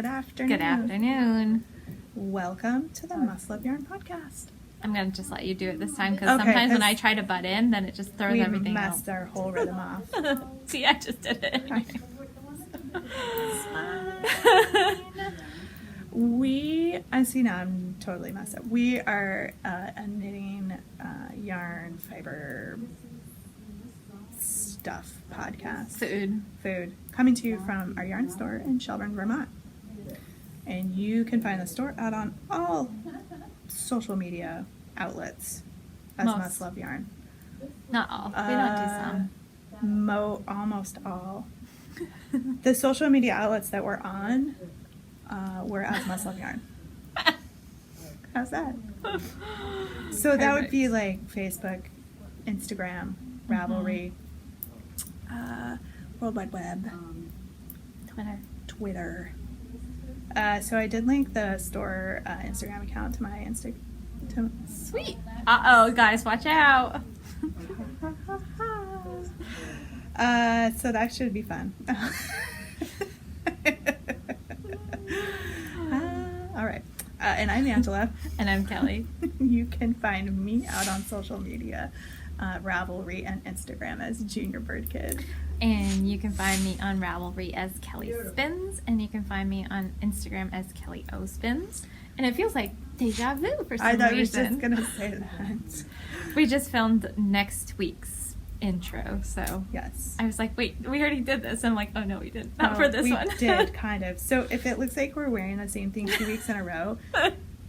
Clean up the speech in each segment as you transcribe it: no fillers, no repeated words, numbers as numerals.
Good afternoon. Good afternoon. Welcome to the Muscle of Yarn podcast. I'm going to just let you do it this time because sometimes when I try to butt in, then it just throws everything out. We messed our whole rhythm off. See, I just did it. I see now I'm totally messed up. We are a knitting yarn fiber stuff podcast. Food. Coming to you from our yarn store in Shelburne, Vermont. And you can find the store out on all social media outlets as Must Love Yarn. Not all. We don't do some. Almost all. The social media outlets that we're on were as Must Love Yarn. How's that? So that would be like Facebook, Instagram, Ravelry, World Wide Web, Twitter. So I did link the store Instagram account to my Sweet. Uh-oh, guys, watch out. So that should be fun. All right. And I'm Angela. And I'm Kelly. You can find me out on social media, Ravelry and Instagram as Junior Bird Kid. And you can find me on Ravelry as Kelly Spins, and you can find me on Instagram as Kelly O Spins. And it feels like deja vu for some reason. I thought you were just going to say that. We just filmed next week's intro, so yes. I was like, wait, we already did this. I'm like, oh no, we didn't. Not for this one. We did, kind of. So if it looks like we're wearing the same thing 2 weeks in a row,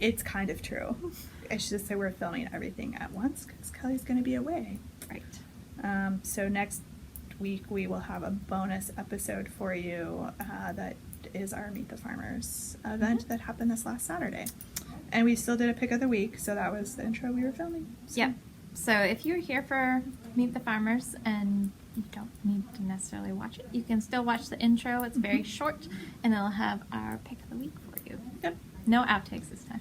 it's kind of true. It's just that we're filming everything at once because Kelly's going to be away. Right. So next week we will have a bonus episode for you that is our Meet the Farmers event that happened this last Saturday. And we still did a pick of the week, so that was the intro we were filming. So. Yep. So if you're here for Meet the Farmers and you don't need to necessarily watch it, you can still watch the intro. It's very short, and it'll have our pick of the week for you. Yep. No outtakes this time.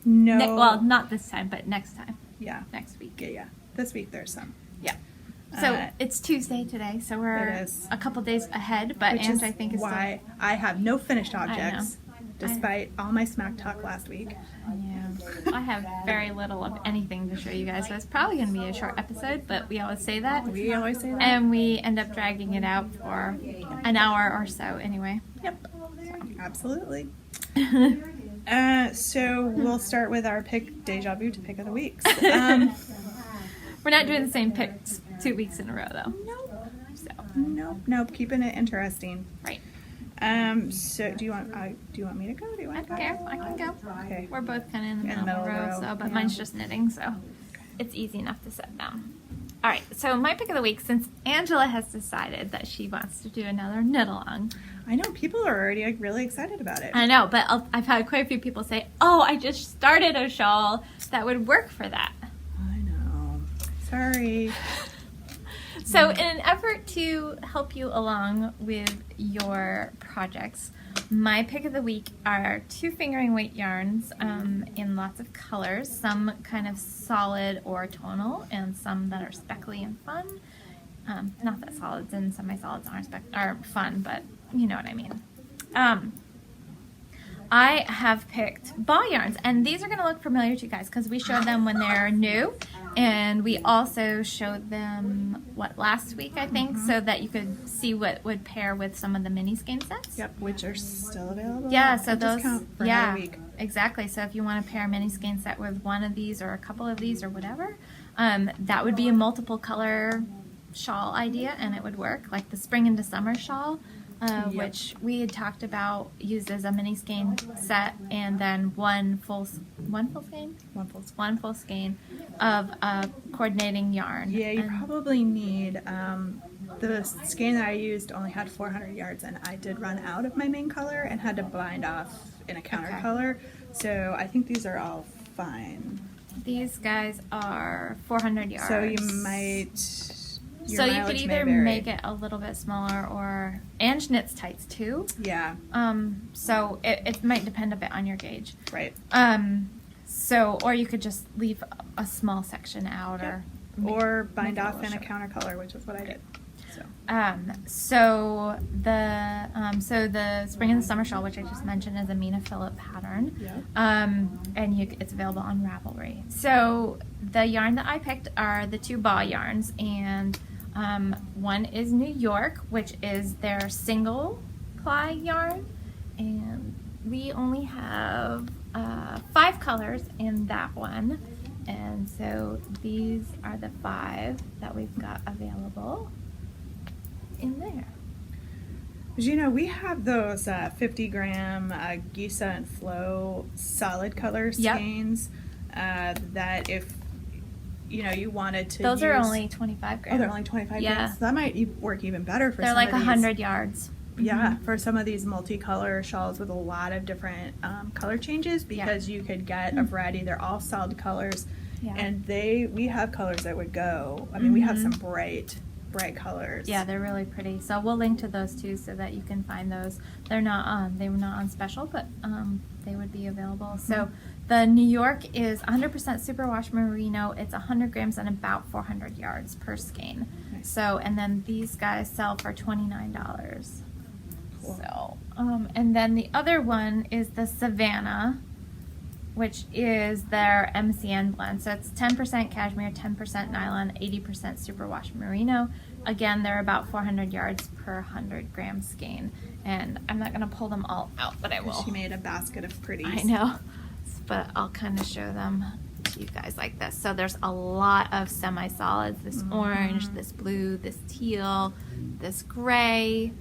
No. Well, not this time, but next time. Yeah. Next week. Yeah. This week there's some. Yeah. So it's Tuesday today, so we're a couple days ahead, but Ange, I think, is why still... I have no finished objects, despite all my smack talk last week. Yeah. I have very little of anything to show you guys, so it's probably going to be a short episode, but we always say that. We always say that. And we end up dragging it out for an hour or so anyway. Yep. Absolutely. So we'll start with our deja vu to pick of the weeks. We're not doing the same picks 2 weeks in a row, though. Nope. Keeping it interesting. Right. So do you want me to go? I don't care. I can go. Okay. We're both kind of in the middle of the row, so, but mine's just knitting, so it's easy enough to set down. All right. So my pick of the week, since Angela has decided that she wants to do another knit along. I know people are already really excited about it. I know, but I've had quite a few people say, "Oh, I just started a shawl that would work for that." I know. Sorry. So in an effort to help you along with your projects, my pick of the week are 2 fingering weight yarns in lots of colors, some kind of solid or tonal, and some that are speckly and fun. Not that solids and semi-solids are fun, but you know what I mean. I have picked ball yarns, and these are going to look familiar to you guys because we showed them when they're new, and we also showed them, last week, I think, so that you could see what would pair with some of the mini skein sets. Yep, which are still available. Yeah, so those, for another week. Exactly. So if you want to pair a mini skein set with one of these or a couple of these or whatever, that would be a multiple color shawl idea, and it would work, like the spring into summer shawl. Which we had talked about, used as a mini skein set, and then one full skein of coordinating yarn. Yeah, you probably need the skein that I used only had 400 yards, and I did run out of my main color and had to bind off in a counter color. So I think these are all fine. These guys are 400 yards. So you might. So you could either make it a little bit smaller, or Ange knits tights too. Yeah. So it might depend a bit on your gauge. Right. So, or you could just leave a small section out, or bind off in a counter color, which is what I did. So the spring and the summer shawl, which I just mentioned, is a Mina Phillip pattern. Yeah. And it's available on Ravelry. So the yarn that I picked are the 2 ball yarns, and one is New York, which is their single ply yarn, and we only have 5 colors in that one, and so these are the 5 that we've got available in there. But you know, we have those 50-gram Gisa and Flow solid color skeins that if you wanted to Those are use, only 25 grams. oh, they're only 25 Yeah. grams. So that might work even better for They're some like of these. 100 yards. Yeah, for some of these multicolor shawls with a lot of different color changes, because you could get a variety. They're all solid colors, and we have colors that would go. I mean, we have some bright colors. Yeah, they're really pretty. So we'll link to those too, so that you can find those. They were not on special, but they would be available. So the New York is 100% superwash merino. It's 100 grams and about 400 yards per skein. Nice. So, and then these guys sell for $29. Cool. So, and then the other one is the Savannah, which is their MCN blend. So it's 10% cashmere, 10% nylon, 80% superwash merino. Again, they're about 400 yards per 100 gram skein. And I'm not going to pull them all out, but I will. She made a basket of pretties. I know, but I'll kind of show them to you guys like this. So there's a lot of semi-solids, this orange, this blue, this teal, this gray.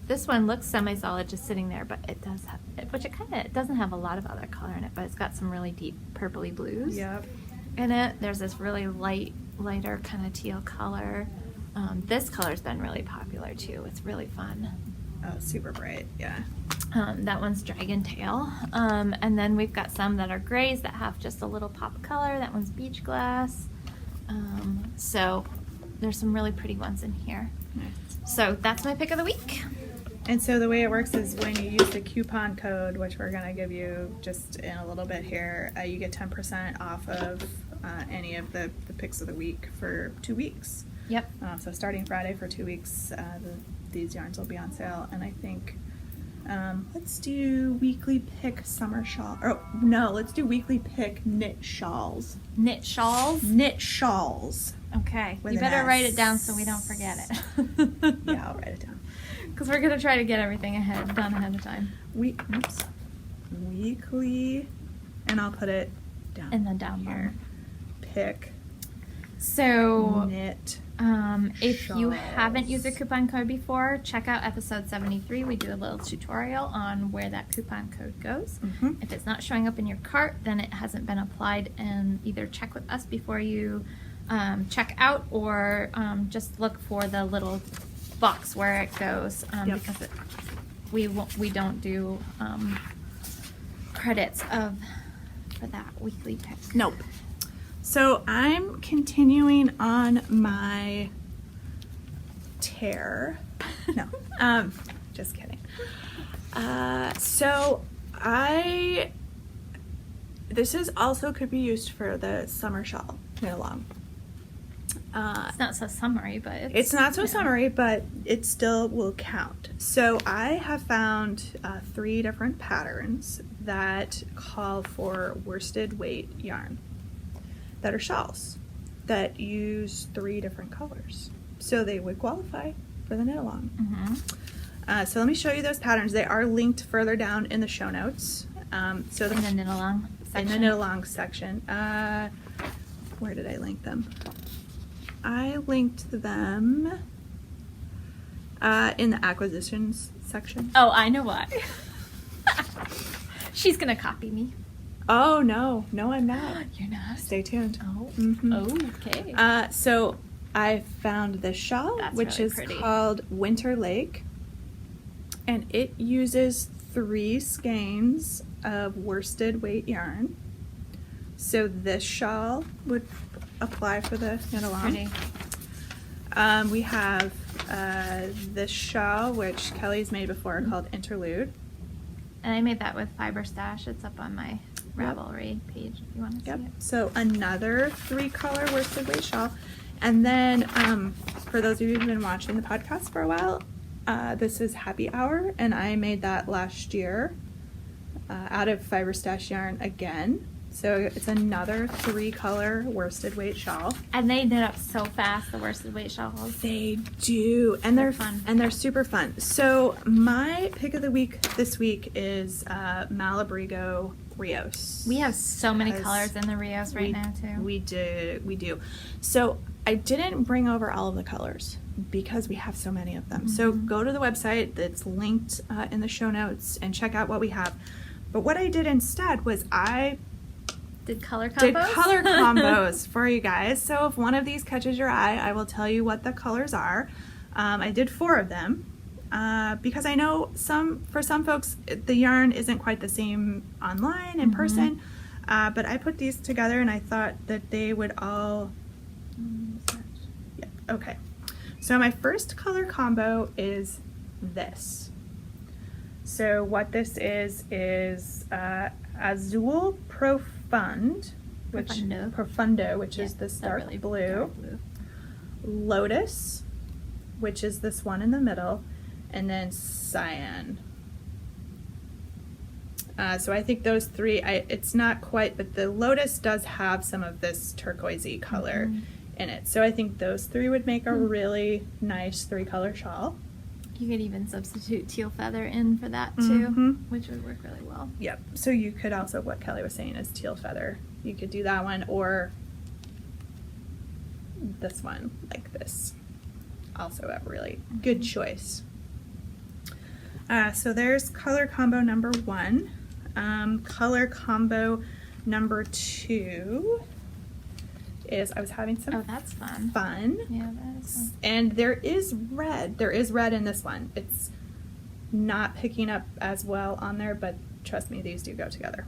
This one looks semi-solid just sitting there, but it does have, it doesn't have a lot of other color in it, but it's got some really deep purpley blues in it. There's this really lighter kind of teal color. This color's been really popular too. It's really fun. Oh, super bright, yeah. That one's Dragon Tail. And then we've got some that are grays that have just a little pop of color. That one's Beach Glass. So there's some really pretty ones in here. Nice. So that's my pick of the week. And so the way it works is when you use the coupon code, which we're going to give you just in a little bit here, you get 10% off of any of the picks of the week for 2 weeks. Yep. So starting Friday for 2 weeks, these yarns will be on sale. And I think let's do weekly pick summer shawl. Oh, no, let's do weekly pick knit shawls. Knit shawls? Knit shawls. Okay. With You an better S. write it down so we don't forget it. Yeah, I'll write it down. Because we're going to try to get everything done ahead of time. Weekly, and I'll put it down. And then down here. Pick. So, Knit. if you shawls. haven't used a coupon code before, check out episode 73. We do a little tutorial on where that coupon code goes. Mm-hmm. If it's not showing up in your cart, then it hasn't been applied, and either check with us before you check out, or just look for the little box where it goes, because we don't do credits for that weekly pick. Nope. So I'm continuing on my tear. No, just kidding. So this is also could be used for the summer shawl knit along. It's not so summery, but it's not so summery, but it still will count. So I have found 3 different patterns that call for worsted weight yarn that are shawls that use 3 different colors. So they would qualify for the knit along. Mm-hmm. So let me show you those patterns. They are linked further down in the show notes. So in the knit along section. In the knit along section. Where did I link them? I linked them in the acquisitions section. Oh, I know why. She's gonna copy me. Oh, no, I'm not. You're not? Stay tuned. Oh, Mm-hmm. okay. So I found this shawl, That's which really is pretty. called Winter Lake, and it uses 3 skeins of worsted weight yarn. So this shawl would apply for the knit along. Pretty. We have this shawl, which Kelly's made before, called Interlude. And I made that with Fiber Stash. It's up on my Ravelry page if you want to see it. So another 3-color worsted weight shawl. And then for those of you who've been watching the podcast for a while, this is Happy Hour, and I made that last year out of fiber stash yarn again. So it's another 3-color worsted weight shawl. And they knit up so fast, the worsted weight shawls. They do, and they're fun. And they're super fun. So my pick of the week this week is Malabrigo Rios. We have so many colors in the Rios right now too. We do. So I didn't bring over all of the colors because we have so many of them. So go to the website that's linked in the show notes and check out what we have. But what I did instead was I did color combos? did color combos for you guys. So if one of these catches your eye, I will tell you what the colors are. I did 4 of them because I know for some folks the yarn isn't quite the same online in person. But I put these together and I thought that they would all. Yeah, okay. So my first color combo is this. So what this is Azul Profundo, which is this dark really blue. Dark blue. Lotus, which is this one in the middle, and then Cyan. So I think those 3, it's not quite, but the Lotus does have some of this turquoisey color in it. So I think those 3 would make a really nice 3-color shawl. You could even substitute teal feather in for that too, which would work really well. Yep. So you could also, what Kelly was saying is teal feather. You could do that one or this one like this. Also a really good choice. So there's color combo number 1. Color combo number 2 is, I was having some that's fun. Yeah, that is fun. And there is red in this one. It's not picking up as well on there, but trust me, these do go together.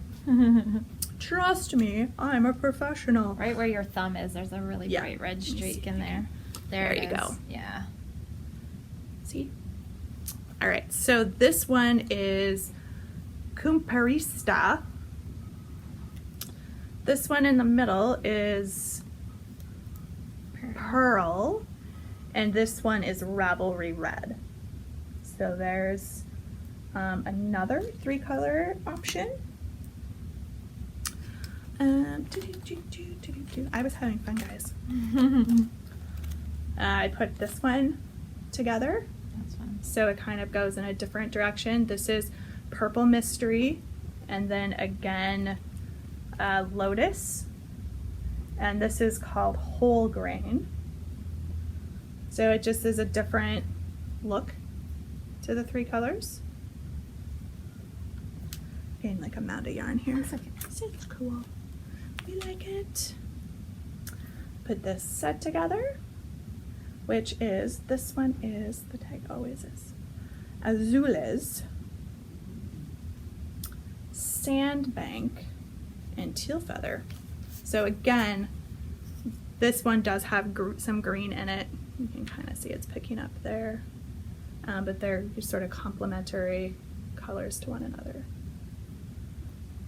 Trust me, I'm a professional. Right where your thumb is, there's a really bright red streak in there. There you go. Yeah. See? All right, so this one is Cumperista. This one in the middle is Pearl, and this one is Ravelry Red. So there's another 3-color option. I was having fun, guys. I put this one together. That's fun. So it kind of goes in a different direction. This is Purple Mystery, and then again Lotus, and this is called Whole Grain. So it just is a different look to the 3 colors. Getting like a mound of yarn here. That's okay. It's cool. We like it. Put this set together, which is, this one is, the tag always is, Azules, Sandbank, and Teal Feather. So again, this one does have some green in it. You can kind of see it's picking up there, but they're sort of complementary colors to one another.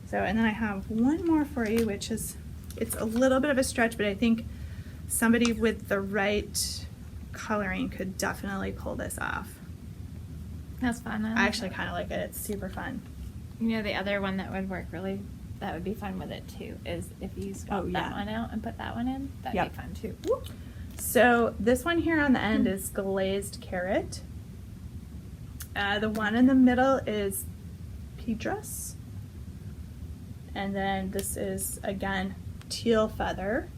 So, and then I have one more for you, which is, it's a little bit of a stretch, but I think somebody with the right coloring could definitely pull this off. That's fun. I actually kind of like it. It's super fun. You know, the other one that would work really, that would be fun with it too, is if you swap that one out and put that one in, that'd be fun too. So this one here on the end is Glazed Carrot. The one in the middle is Pedras. And then this is, again, Teal Feather.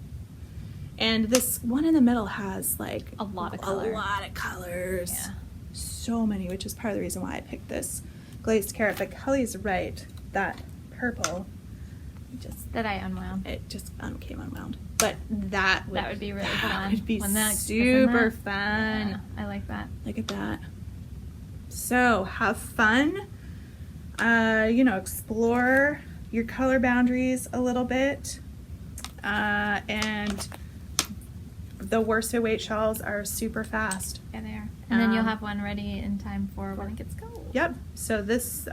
And this one in the middle has like a lot of color. A lot of colors. Yeah. So many, which is part of the reason why I picked this Glazed Carrot. But Kelly's right, that purple, that I unwound. It just came unwound. But that would be really fun. That would be when super fun. Yeah, I like that. Look at that. So have fun. Explore your color boundaries a little bit. And the worsted weight shawls are super fast. Yeah, they are. And then you'll have one ready in time for when it gets cold. Yep. So this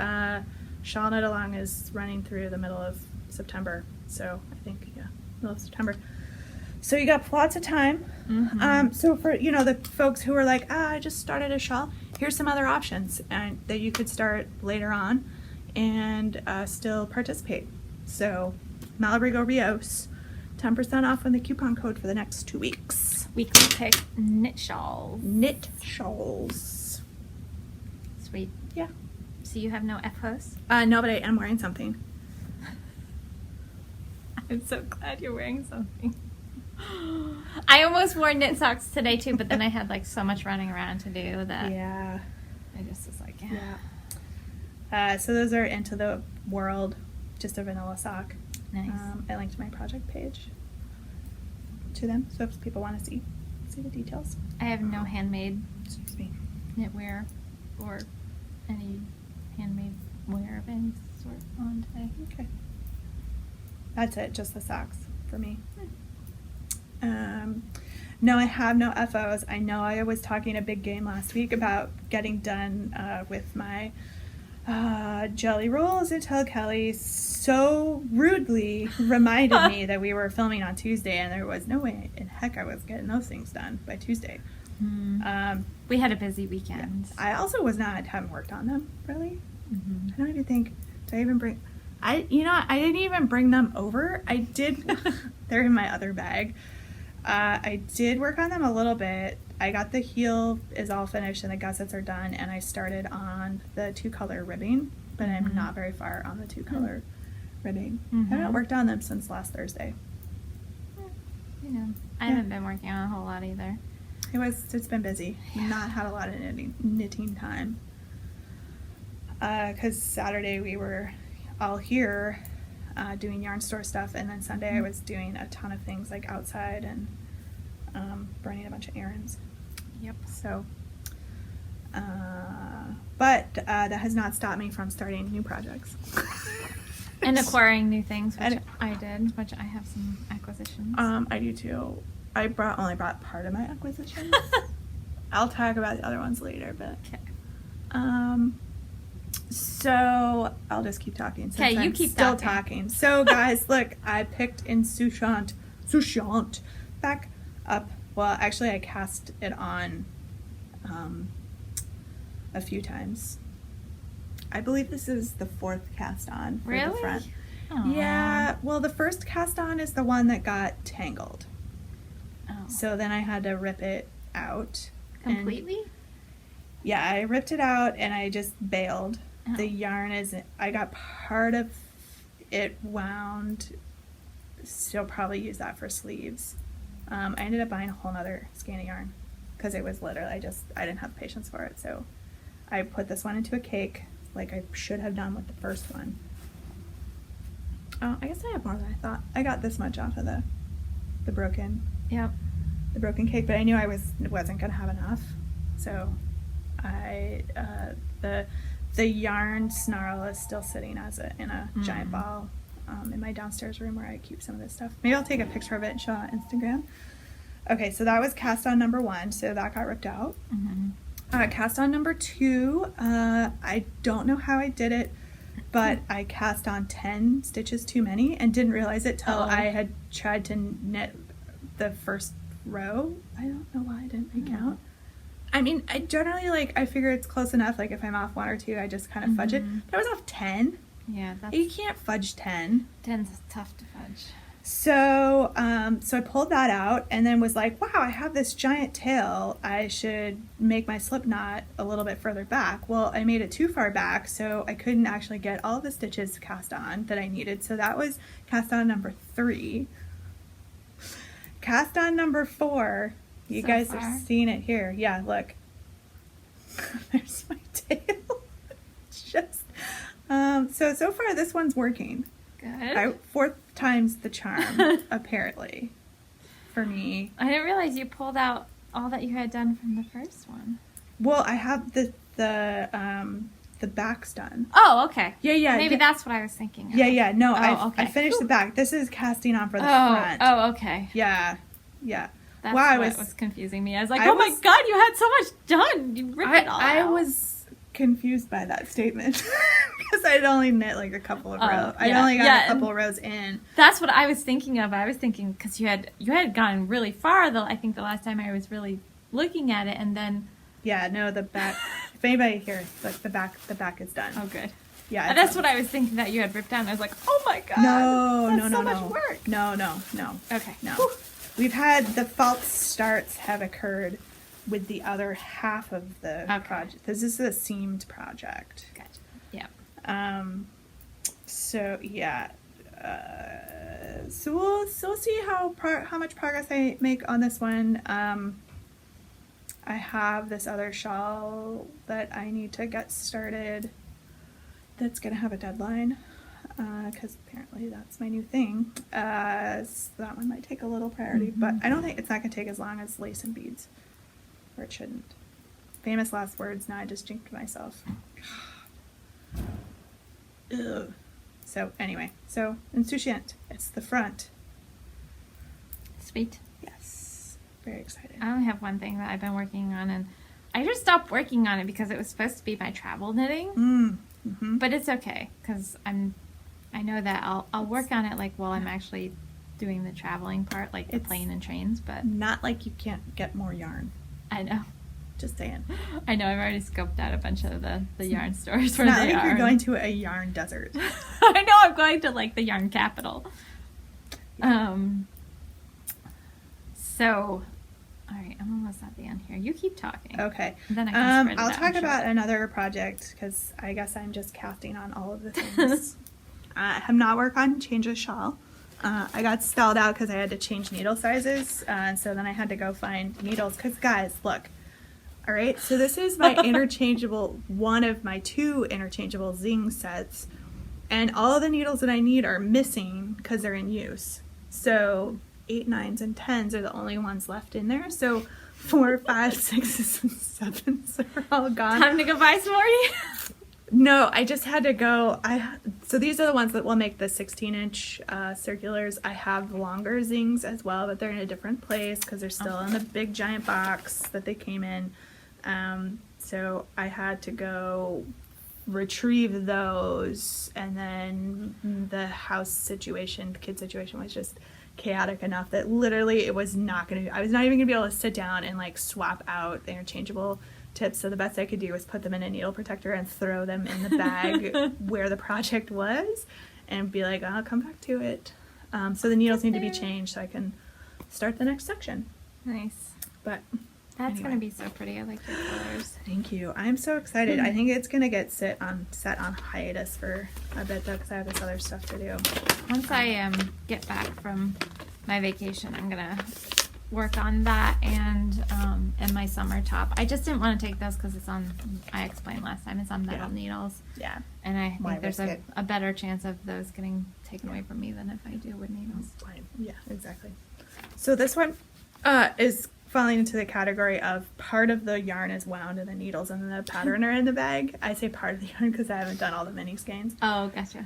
shawl knit along is running through the middle of September. So I think, middle of September. So you got lots of time. So for, the folks who are like, I just started a shawl, here's some other options and that you could start later on and still participate. So Malabrigo Rios, 10% off on the coupon code for the next 2 weeks. Weekly pick knit shawls. Knit shawls. Sweet. Yeah. So you have no FOs? No, but I am wearing something. I'm so glad you're wearing something. I almost wore knit socks today too, but then I had like so much running around to do that. Yeah. I just was like, So those are Into the World, just a vanilla sock. Nice. I linked my project page to them, so if people want to see the details. I have no handmade Excuse me. knitwear or any handmade wear of any sort on today. Okay. That's it, just the socks for me. No, I have no FOs. I know I was talking a big game last week about getting done with my jelly rolls until Kelly so rudely reminded me that we were filming on Tuesday and there was no way in heck I was getting those things done by Tuesday. We had a busy weekend. Yeah. I also haven't worked on them really. Mm-hmm. I don't even think, did I even bring, I didn't even bring them over. I did, they're in my other bag. I did work on them a little bit. I got the heel is all finished and the gussets are done, and I started on the 2-color ribbing, but I'm not very far on the 2-color ribbing. I haven't worked on them since last Thursday. I haven't been working on a whole lot either. It's been busy. Not had a lot of knitting time. Because Saturday we were all here doing yarn store stuff, and then Sunday I was doing a ton of things like outside and running a bunch of errands. Yep. So, but that has not stopped me from starting new projects. And acquiring new things, which I did, which I have some acquisitions. I do too. I only brought part of my acquisitions. I'll talk about the other ones later, but okay. So I'll just keep talking. Okay, you keep still talking. So guys, look, I picked in Sushant back up. Well, actually, I cast it on a few times. I believe this is the 4th cast on for the front. Aww. Yeah. Well, the first cast on is the one that got tangled. Oh. So then I had to rip it out Completely? Yeah, I ripped it out and I just bailed. Oh. The yarn I got part of it wound, so I'll probably use that for sleeves. I ended up buying a whole nother skein of yarn because it was literally, I didn't have patience for it. So I put this one into a cake like I should have done with the first one. Oh, I guess I have more than I thought. I got this much off of the broken cake, but I knew I wasn't gonna have enough. So the yarn snarl is still sitting in a giant ball in my downstairs room where I keep some of this stuff. Maybe I'll take a picture of it and show it on Instagram. Okay, so that was cast on number 1, so that got ripped out. Cast on number 2, I don't know how I did it, but I cast on 10 stitches too many and didn't realize it till I had tried to knit the first row. I don't know why I didn't recount. I mean, I generally, I figure it's close enough. Like, if I'm off 1 or 2, I just kind of fudge it. But I was off 10. Yeah, You can't fudge 10. 10's tough to fudge. So, so I pulled that out and then was like, wow, I have this giant tail. I should make my slip knot a little bit further back. Well, I made it too far back, so I couldn't actually get all the stitches cast on that I needed. So that was cast on number 3. Cast on number 4. You So guys far. are seeing it here. Yeah, look. There's my tail. It's just, so far this one's working. Good. 4th time's the charm, apparently, for me. I didn't realize you pulled out all that you had done from the first one. Well, I have the back's done. Oh, okay. Yeah. Maybe that's what I was thinking of. Yeah. No, okay. I finished the back. This is casting on for the front. Oh, okay. Yeah. That's wow, what was confusing me. I was like, I oh my was- god, you had so much done. You ripped it all I out. was confused by that statement. Because I'd only knit like a couple of rows. I'd yeah. only got Yeah, a couple of rows in. That's what I was thinking of. I was thinking because you had gone really far. Though I think the last time I was really looking at it, and then Yeah, no, the back. If anybody here, like the back is done. oh good. Yeah, And that's what I was thinking that you had ripped down. I was like, oh my god. No, that's no, so no, much no. work. No. Okay. No. Whew. We've had the false starts have occurred with the other half of the project. This is a seamed project. Gotcha. Yeah. So yeah. So we'll see how much progress I make on this one. I have this other shawl that I need to get started. That's gonna have a deadline. Because apparently that's my new thing. So that one might take a little priority, but I don't think it's not going to take as long as lace and beads, or it shouldn't. Famous last words. Now I just jinxed myself. Ugh. So anyway, so insouciant. It's the front. Sweet. Yes, very excited. I only have one thing that I've been working on, and I just stopped working on it because it was supposed to be my travel knitting. But it's okay because I know that I'll work on it like while I'm actually doing the traveling part, like the plane and trains. But not like you can't get more yarn. I know. Just saying. I know. I've already scoped out a bunch of the yarn stores It's where not they like are. you're going to a yarn desert. I know. I'm going to like the yarn capital. So, all right. I'm almost at the end here. You keep talking. Okay. And then I can spread it I'll out talk and show about it. another project because I guess I'm just casting on all of the things. I have not worked on Change the Shawl. I got stalled out because I had to change needle sizes, and so then I had to go find needles. Because guys, look, all right. So this is my interchangeable, one of my 2 interchangeable zing sets, and all of the needles that I need are missing because they're in use. So 8, 9s, and 10s are the only ones left in there. So 4, 5, 6s, and 7s are all gone. Time to go buy some more. No, I just had to go. So these are the ones that will make the 16-inch circulars. I have longer zings as well, but they're in a different place because they're still in the big giant box that they came in. So I had to go retrieve those, and then the house situation, the kid situation was just chaotic enough that literally it was not going to, I was not even going to be able to sit down and like swap out the interchangeable tips. So the best I could do was put them in a needle protector and throw them in the bag where the project was and be like, I'll come back to it. So the needles need to be changed so I can start the next section. Nice. But That's anyway. going to be so pretty. I like your colors. Thank you. I'm so excited. I think it's going to get set on hiatus for a bit though because I have this other stuff to do. Once I get back from my vacation, I'm going to work on that and my summer top. I just didn't want to take those because it's on, I explained last time, it's on metal needles. Yeah. And I Why think there's risk it? a better chance of those getting taken away from me than if I do with needles. Yeah, exactly. So this one is falling into the category of part of the yarn is wound in the needles and the pattern are in the bag. I say part of the yarn because I haven't done all the mini skeins. Oh, gotcha.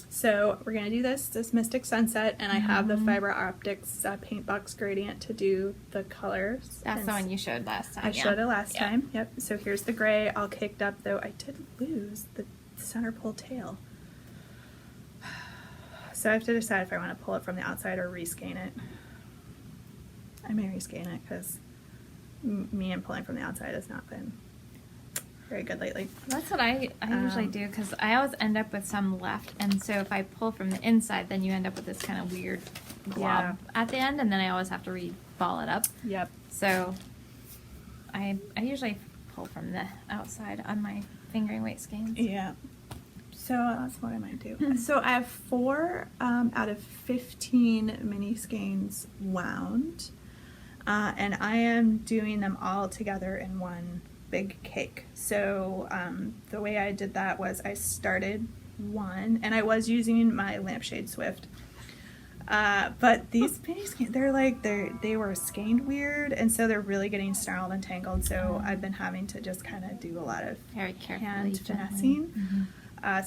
So we're going to do this Mystic Sunset, and I have the Fiber Optics paint box gradient to do the colors. That's And the one you showed last time. I showed it last time. Yep. So here's the gray all caked up, though I did lose the center pull tail. So I have to decide if I want to pull it from the outside or reskein it. I may reskein it because me and pulling from the outside has not been very good lately. That's what I usually do because I always end up with some left, and so if I pull from the inside, then you end up with this kind of weird glob at the end, and then I always have to re-ball it up. Yep. So I usually pull from the outside on my fingering weight skeins. Yeah. So that's what I might do. So I have 4 out of 15 mini skeins wound, and I am doing them all together in one big cake. So the way I did that was I started one, and I was using my Lampshade Swift, but these mini skeins, they were skeined weird, and so they're really getting snarled and tangled. So I've been having to just kind of do a lot of Very carefully, hand gently. finessing.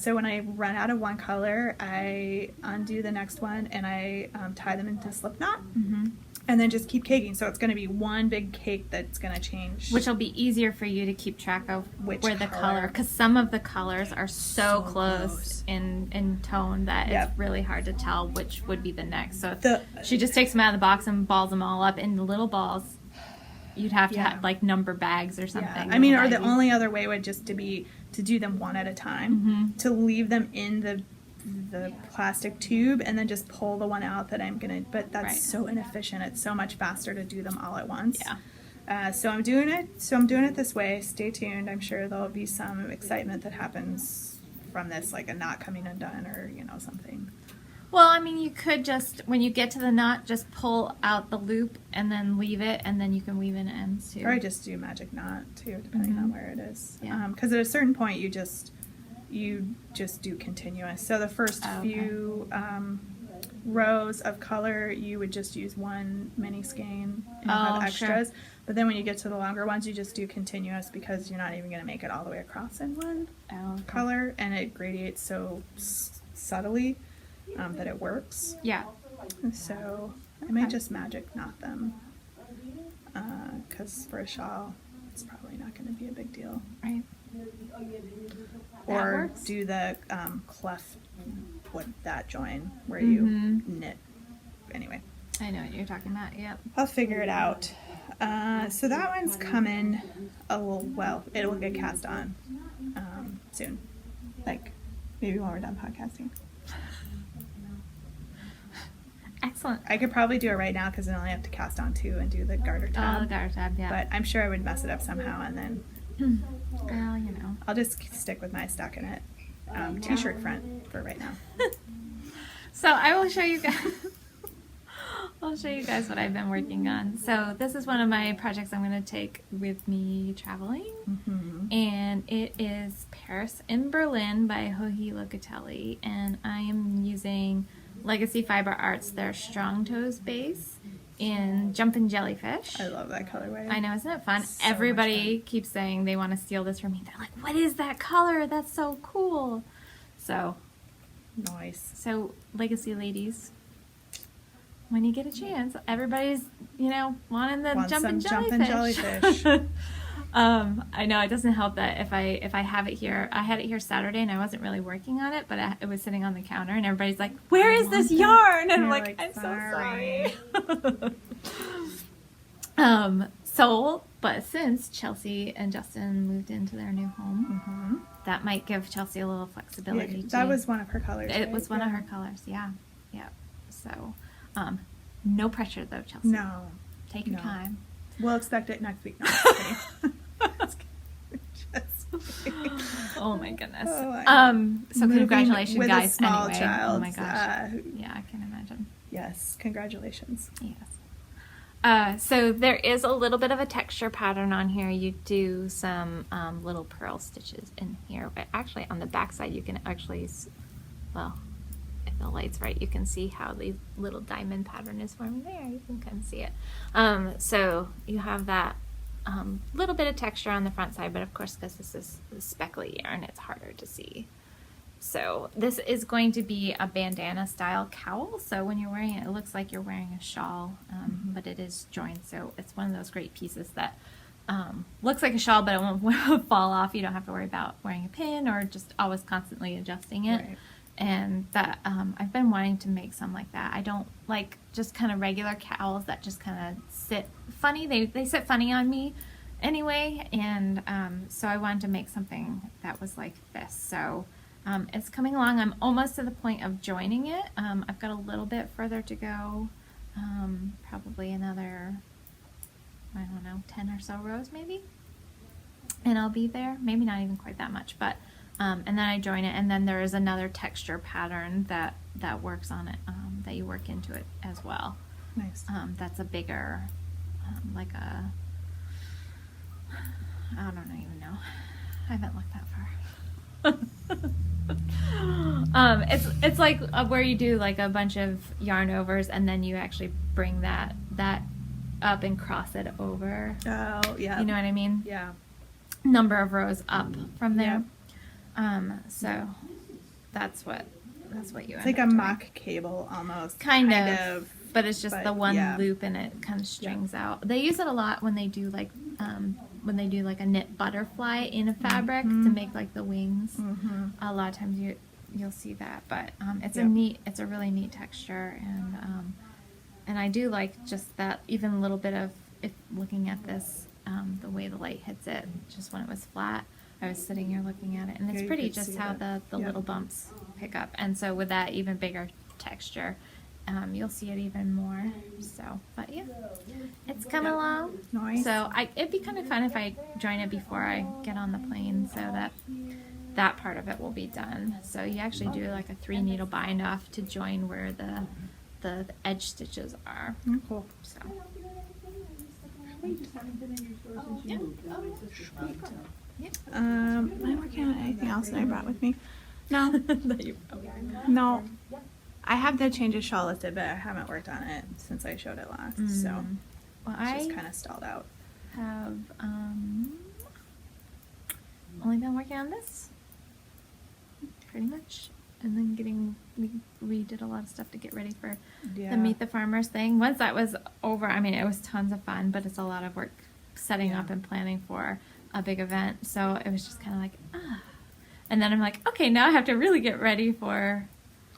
So when I run out of one color, I undo the next one and I tie them into slip knot and then just keep caking. So it's going to be one big cake that's going to change. Which will be easier for you to keep track of Which where the color, because some of the colors are so close in tone that it's really hard to tell which would be the next. So she just takes them out of the box and balls them all up into little balls. You'd have to have like number bags or something. Yeah. I mean, or the only other way would just to be to do them one at a time, to leave them in the plastic tube and then just pull the one out that I'm gonna, but that's so inefficient. It's so much faster to do them all at once. So I'm doing it this way. Stay tuned. I'm sure there'll be some excitement that happens from this, like a knot coming undone or something. Well, I mean, you could just, when you get to the knot, just pull out the loop and then leave it, and then you can weave in ends too. Or I just do magic knot too, depending on where it is. Because at a certain point you just do continuous. So the first few rows of color, you would just use one mini skein and have extras. But then when you get to the longer ones, you just do continuous, because you're not even going to make it all the way across in one color, and it gradiates so subtly that it works. Yeah. So I might just magic knot them, because for a shawl, it's probably not going to be a big deal. Right. Or do the cleft with that join where you knit. Anyway. I know what you're talking about, yep. I'll figure it out. So that one's coming it'll get cast on soon. Like, maybe when we're done podcasting. Excellent. I could probably do it right now, because I only have to cast on 2 and do the garter tab. Oh, the garter tab, yeah. But I'm sure I would mess it up somehow, and then well, I'll just stick with my stockinette t-shirt front for right now. So I will show you guys. I'll show you guys what I've been working on. So this is one of my projects I'm going to take with me traveling, and it is Paris in Berlin by Joji Locatelli, and I am using Legacy Fiber Arts, their Strong Toes base in Jumpin' Jellyfish. I love that colorway. I know, isn't it fun? So Everybody keeps saying they want to steal this from me. They're like, what is that color? That's so cool. So, nice. So Legacy ladies, when you get a chance, everybody's, wanting the Jumpin' Jellyfish. I know it doesn't help that if I have it here, I had it here Saturday and I wasn't really working on it, but it was sitting on the counter and everybody's like, where is this yarn? And I'm like, I'm so sorry. But since Chelsea and Justin moved into their new home, that might give Chelsea a little flexibility. That was one of her colors. It was one of her colors, yeah. So, no pressure though, Chelsea. No. Take your time. We'll expect it next week. No, oh my goodness. So Moving congratulations, with guys. A small anyway. child, oh my gosh. Yeah, I can imagine. Yes, congratulations. Yes. So there is a little bit of a texture pattern on here. You do some little pearl stitches in here, but actually on the back side you can actually, if the light's right, you can see how the little diamond pattern is forming there. You can kind of see it. So you have that little bit of texture on the front side, but of course because this is speckly yarn, it's harder to see. So this is going to be a bandana style cowl. So when you're wearing it, it looks like you're wearing a shawl, but it is joined. So it's one of those great pieces that looks like a shawl, but it won't fall off. You don't have to worry about wearing a pin or just always constantly adjusting it. Right. And that I've been wanting to make some like that. I don't like just kind of regular cowls that just kind of sit funny. They sit funny on me anyway. And so I wanted to make something that was like this. So it's coming along. I'm almost to the point of joining it. I've got a little bit further to go. Probably another, 10 or so rows maybe. And I'll be there. Maybe not even quite that much, but and then I join it, and then there is another texture pattern that works on it, that you work into it as well. Nice. That's a bigger, like a, I don't even know. I haven't looked that far. It's like where you do like a bunch of yarn overs, and then you actually bring that up and cross it over. Oh, yeah. You know what I mean? Yeah. Number of rows up from there. Yeah. So that's what you. It's like a mock cable almost. Kind of But it's just But, the one yeah. loop and it kind of strings out. They use it a lot when they do like a knit butterfly in a fabric to make like the wings. Mm-hmm. A lot of times you'll see that, but it's Yep. it's a really neat texture, and I do like just that even a little bit of if looking at this, the way the light hits it, just when it was flat. I was sitting here looking at it, and it's Yeah, you pretty could just see how that. the Yep. little bumps pick up, and so with that even bigger texture, you'll see it even more. So, but yeah, it's coming along. Nice. So it'd be kind of fun if I join it before I get on the plane, so that part of it will be done. So you actually do like a 3 needle bind off to join where the edge stitches are. Oh, cool. So Am I working on anything else that I brought with me? No. that you No. I have the change of shawl listed, but I haven't worked on it since I showed it last. So well, it's just I kind of stalled out. have only been working on this pretty much, and then we did a lot of stuff to get ready for Yeah. the Meet the Farmers thing. Once that was over, I mean, it was tons of fun, but it's a lot of work setting Yeah. up and planning for a big event. So it was just kind of like, and then I'm like, okay, now I have to really get ready for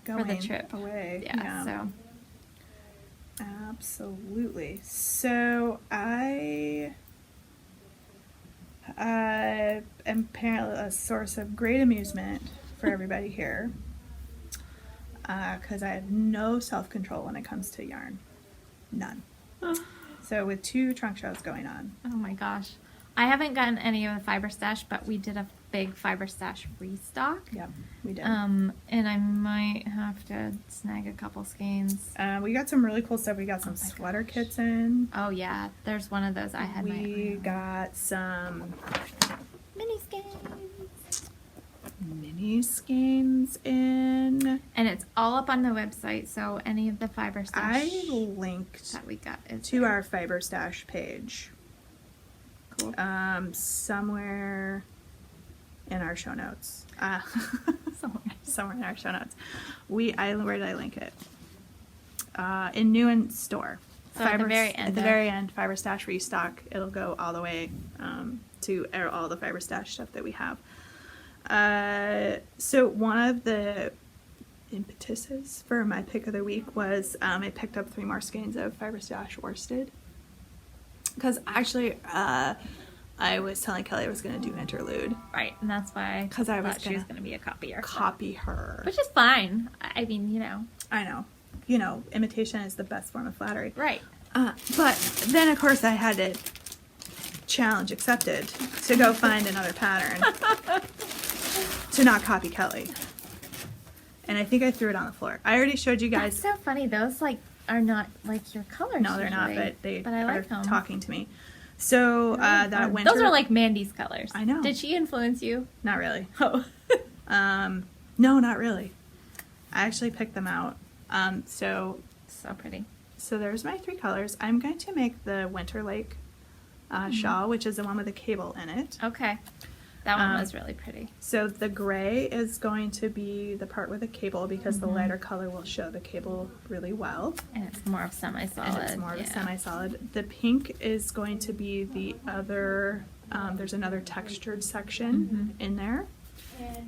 the Going trip away. Yeah. So Absolutely. So I am apparently a source of great amusement for everybody here because I have no self-control when it comes to yarn. None. So with 2 trunk shows going on. oh my gosh, I haven't gotten any of the Fiber Stash, but we did a big Fiber Stash restock. Yep, we did. And I might have to snag a couple skeins. We got some really cool stuff. We got some Oh my sweater gosh. kits in. Oh yeah, there's one of those I had. We got some mini skeins. mini skeins in. And it's all up on the website, so any of the Fiber Stash I linked that we got is to there. our Fiber Stash page. Cool. Somewhere in our show notes. Somewhere in our show notes. Where did I link it? In new and store. So at the very end At the of- very end, Fiber Stash restock. It'll go all the way to all the Fiber Stash stuff that we have. So one of the impetuses for my pick of the week was I picked up 3 more skeins of Fiber Stash worsted. Because actually, I was telling Kelly I was going to do interlude. Right, and that's why 'Cause I was thought she was gonna going to be a copier. Copy her. Which is fine. I mean, I know. You know, imitation is the best form of flattery. Right. But then, of course, I had to challenge accepted to go find another pattern to not copy Kelly. And I think I threw it on the floor. I already showed you That's guys. so funny. Those are not like your colors. No, they're not, usually, but I are like them. talking to me. So that winter. Those are like Mandy's colors. I know. Did she influence you? Not really. Oh. No, not really. I actually picked them out. So pretty. So there's my 3 colors. I'm going to make the Winter Lake shawl, which is the one with the cable in it. Okay. That one was really pretty. So the gray is going to be the part with the cable because the lighter color will show the cable really well. And it's more of semi-solid. And it's more of a yeah. semi-solid. The pink is going to be the other, there's another textured section in there.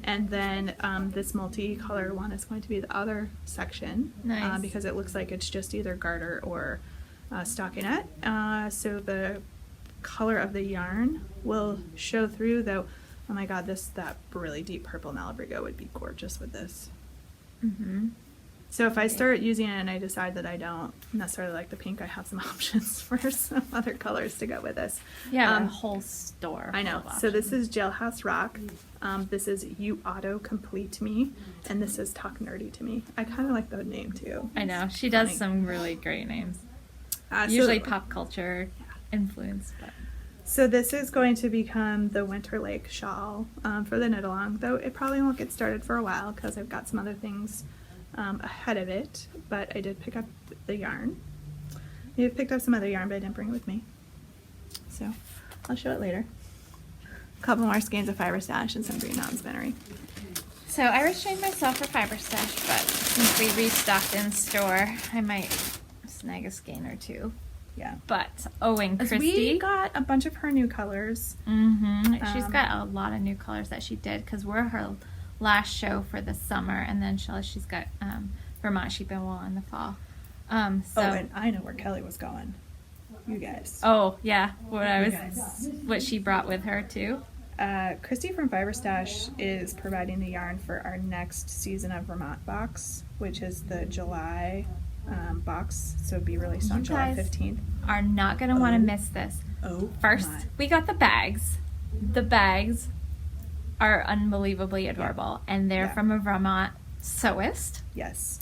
And then this multicolor one is going to be the other section. Nice. Because it looks like it's just either garter or stockinette. So the color of the yarn will show through, though. Oh my god, that really deep purple Malabrigo would be gorgeous with this. Mm-hmm. So if I start using it and I decide that I don't necessarily like the pink, I have some options for some other colors to go with this. Yeah, a whole store. I know. full of So this options. is Jailhouse Rock. This is You Auto Complete Me. And this is Talk Nerdy to Me. I kind of like the name too. I know. She does Funny. some really great names. So- Usually pop culture influence, but So this is going to become the Winter Lake shawl for the knit along, though it probably won't get started for a while because I've got some other things ahead of it. But I did pick up the yarn. I picked up some other yarn, but I didn't bring it with me. So I'll show it later. A couple more skeins of Fiber Stash and some Green Mountain Spinnery. So I restrained myself for Fiber Stash, but since we restocked in store, I might snag a skein or two. Yeah. But and Christy, we got a bunch of her new colors. She's got a lot of new colors that she did because we're her last show for the summer, and then she's got Vermont Sheep and Wool in the fall. And I know where Kelly was going. You guys. Oh yeah, what she brought with her too. Christy from Fiber Stash is providing the yarn for our next season of Vermont box, which is the July box. So it'll be released on July 15th. Are not going to want to miss this. First, we got the bags. The bags are unbelievably adorable, and they're from a Vermont sewist. Yes.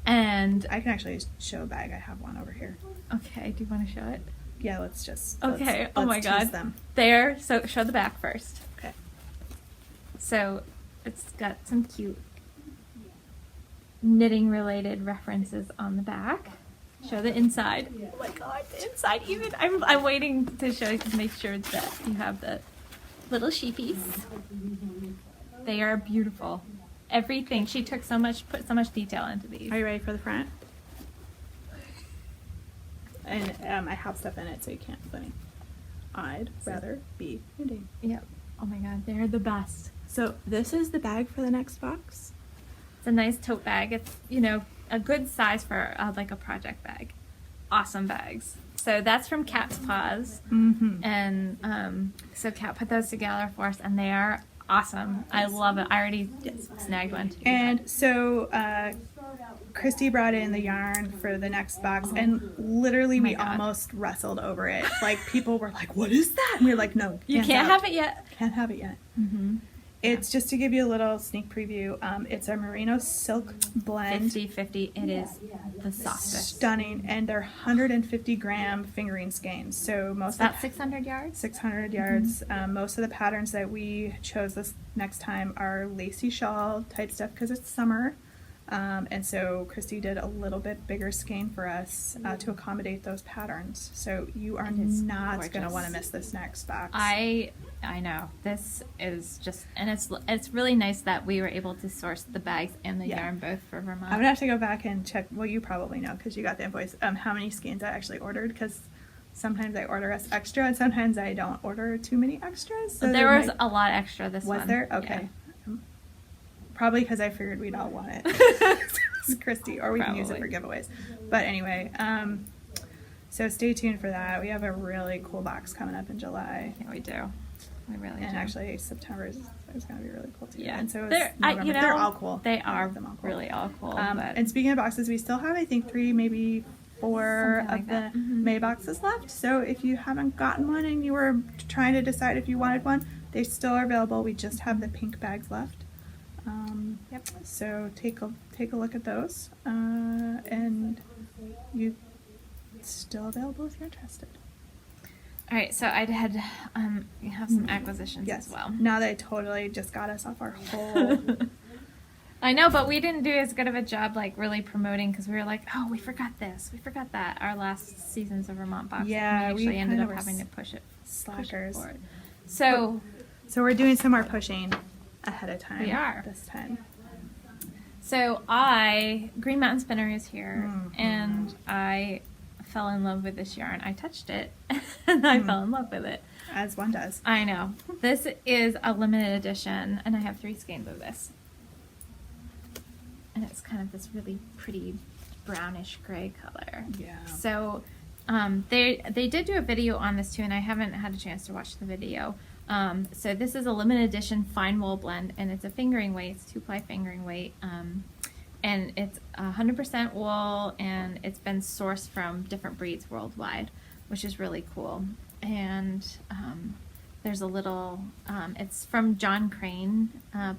And I can actually show a bag. I have one over here. Okay, do you want to show it? Yeah, let's just. Okay. Oh my God. Them. There. So show the back first. Okay. So it's got some cute knitting related references on the back. Show the inside. Oh my God, the inside even. I'm waiting to show to make sure that you have the little sheepies. They are beautiful. Everything. She put so much detail into these. Are you ready for the front? And I have stuff in it so you can't put any. I'd rather be knitting. Yep. Oh my God, they're the best. So this is the bag for the next box. It's a nice tote bag. It's, a good size for like a project bag. Awesome bags. So that's from Cat's Paws. And so Cat put those together for us, and they are awesome. I love it. I already snagged one too. And so Christy brought in the yarn for the next box, and literally we almost wrestled over it. Like, people were like, what is that? And we were like, no, you can't have it yet. Can't have it yet. It's just to give you a little sneak preview. It's a merino silk blend. 50-50. It is the softest. Stunning. And they're 150 gram fingering skeins. So most about 600 yards? 600 yards. Most of the patterns that we chose this next time are lacy shawl type stuff because it's summer. And so Christy did a little bit bigger skein for us to accommodate those patterns. So you are not going to want to miss this next box. I know. This is just, and it's really nice that we were able to source the bags and the yarn both for Vermont. I'm gonna have to go back and check. Well, you probably know because you got the invoice. How many skeins I actually ordered, because sometimes I order us extra and sometimes I don't order too many extras. So there was a lot extra this one. Was there? Okay. Yeah. Probably because I figured we'd all want it. It's Christy, or we can use it for giveaways. But anyway, so stay tuned for that. We have a really cool box coming up in July. Yeah, we do. We really do. And actually, September is going to be really cool too. Yeah. And so they're all cool. They are really all cool. And speaking of boxes, we still have, I think, 3, maybe 4 of the May boxes left. So if you haven't gotten one and you were trying to decide if you wanted one, they still are available. We just have the pink bags left. So take a look at those, and you still available if you're interested. All right, so I had you have some acquisitions as well. Now they totally just got us off our whole. I know, but we didn't do as good of a job like really promoting because we were like, oh, we forgot this, we forgot that. Our last seasons of Vermont Box, yeah, we actually ended up having to push it forward. So we're doing some more pushing ahead of time. We are this time. So Green Mountain Spinner is here, and I fell in love with this yarn. I touched it, and I fell in love with it. As one does. I know. This is a limited edition, and I have 3 skeins of this. And it's kind of this really pretty brownish gray color. Yeah. So they did do a video on this too, and I haven't had a chance to watch the video. So this is a limited edition fine wool blend, and it's a fingering weight. It's 2-ply fingering weight, and it's 100% wool, and it's been sourced from different breeds worldwide, which is really cool. And there's a little, it's from John Crane,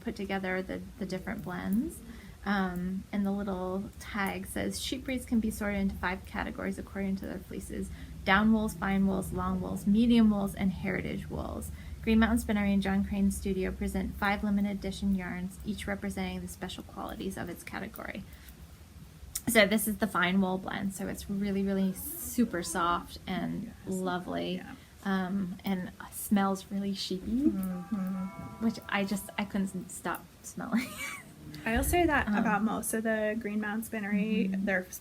put together the different blends. And the little tag says sheep breeds can be sorted into 5 categories according to their fleeces: down wools, fine wools, long wools, medium wools, and heritage wools. Green Mountain Spinnery and John Crane Studio present 5 limited edition yarns, each representing the special qualities of its category. So this is the fine wool blend, so it's really, really super soft and lovely. Yeah. And smells really sheepy, which I couldn't stop smelling. I'll say that about most of the Greenmount Spinnery,